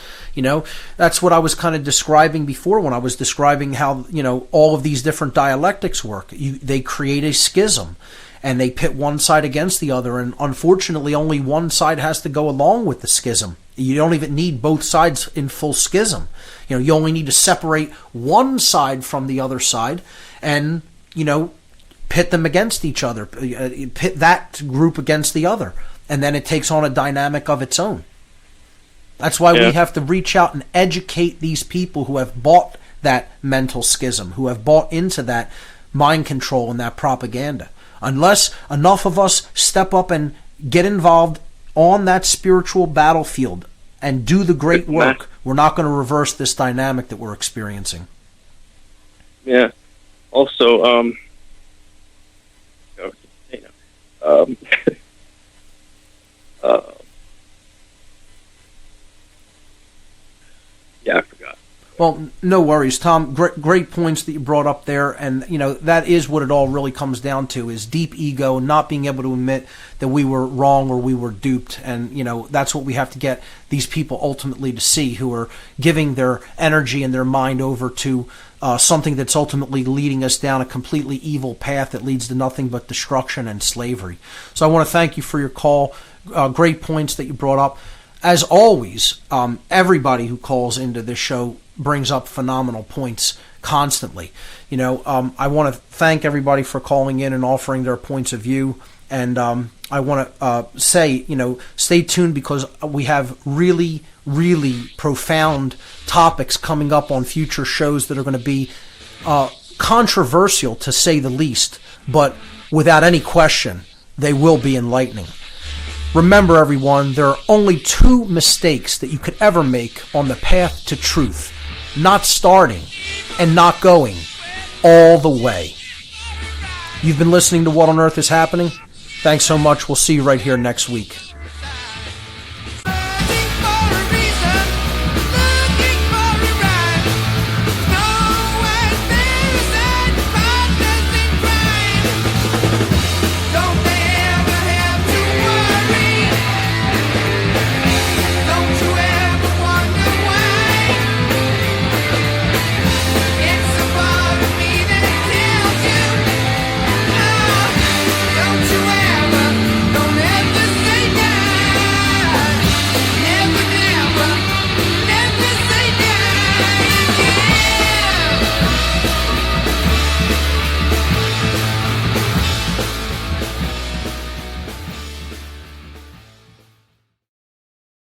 That's what I was kind of describing before when I was describing how, all of these different dialectics work. They create a schism, and they pit one side against the other, and unfortunately only one side has to go along with the schism. You don't even need both sides in full schism. You only need to separate one side from the other side and, pit them against each other, pit that group against the other. And then it takes on a dynamic of its own. That's why we have to reach out and educate these people who have bought that mental schism, who have bought into that mind control and that propaganda. Unless enough of us step up and get involved on that spiritual battlefield and do the great work, we're not going to reverse this dynamic that we're experiencing.
Yeah. Also, yeah, I forgot.
Well, no worries, Tom. Great points that you brought up there, and that is what it all really comes down to: is deep ego, not being able to admit that we were wrong or we were duped, and that's what we have to get these people ultimately to see, who are giving their energy and their mind over to something that's ultimately leading us down a completely evil path that leads to nothing but destruction and slavery. So I want to thank you for your call. Great points that you brought up. As always, everybody who calls into this show brings up phenomenal points constantly. I want to thank everybody for calling in and offering their points of view. And I want to say, stay tuned, because we have really, really profound topics coming up on future shows that are going to be controversial, to say the least. But without any question, they will be enlightening. Remember, everyone, there are only two mistakes that you could ever make on the path to truth: not starting and not going all the way. You've been listening to What on Earth is Happening. Thanks so much. We'll see you right here next week.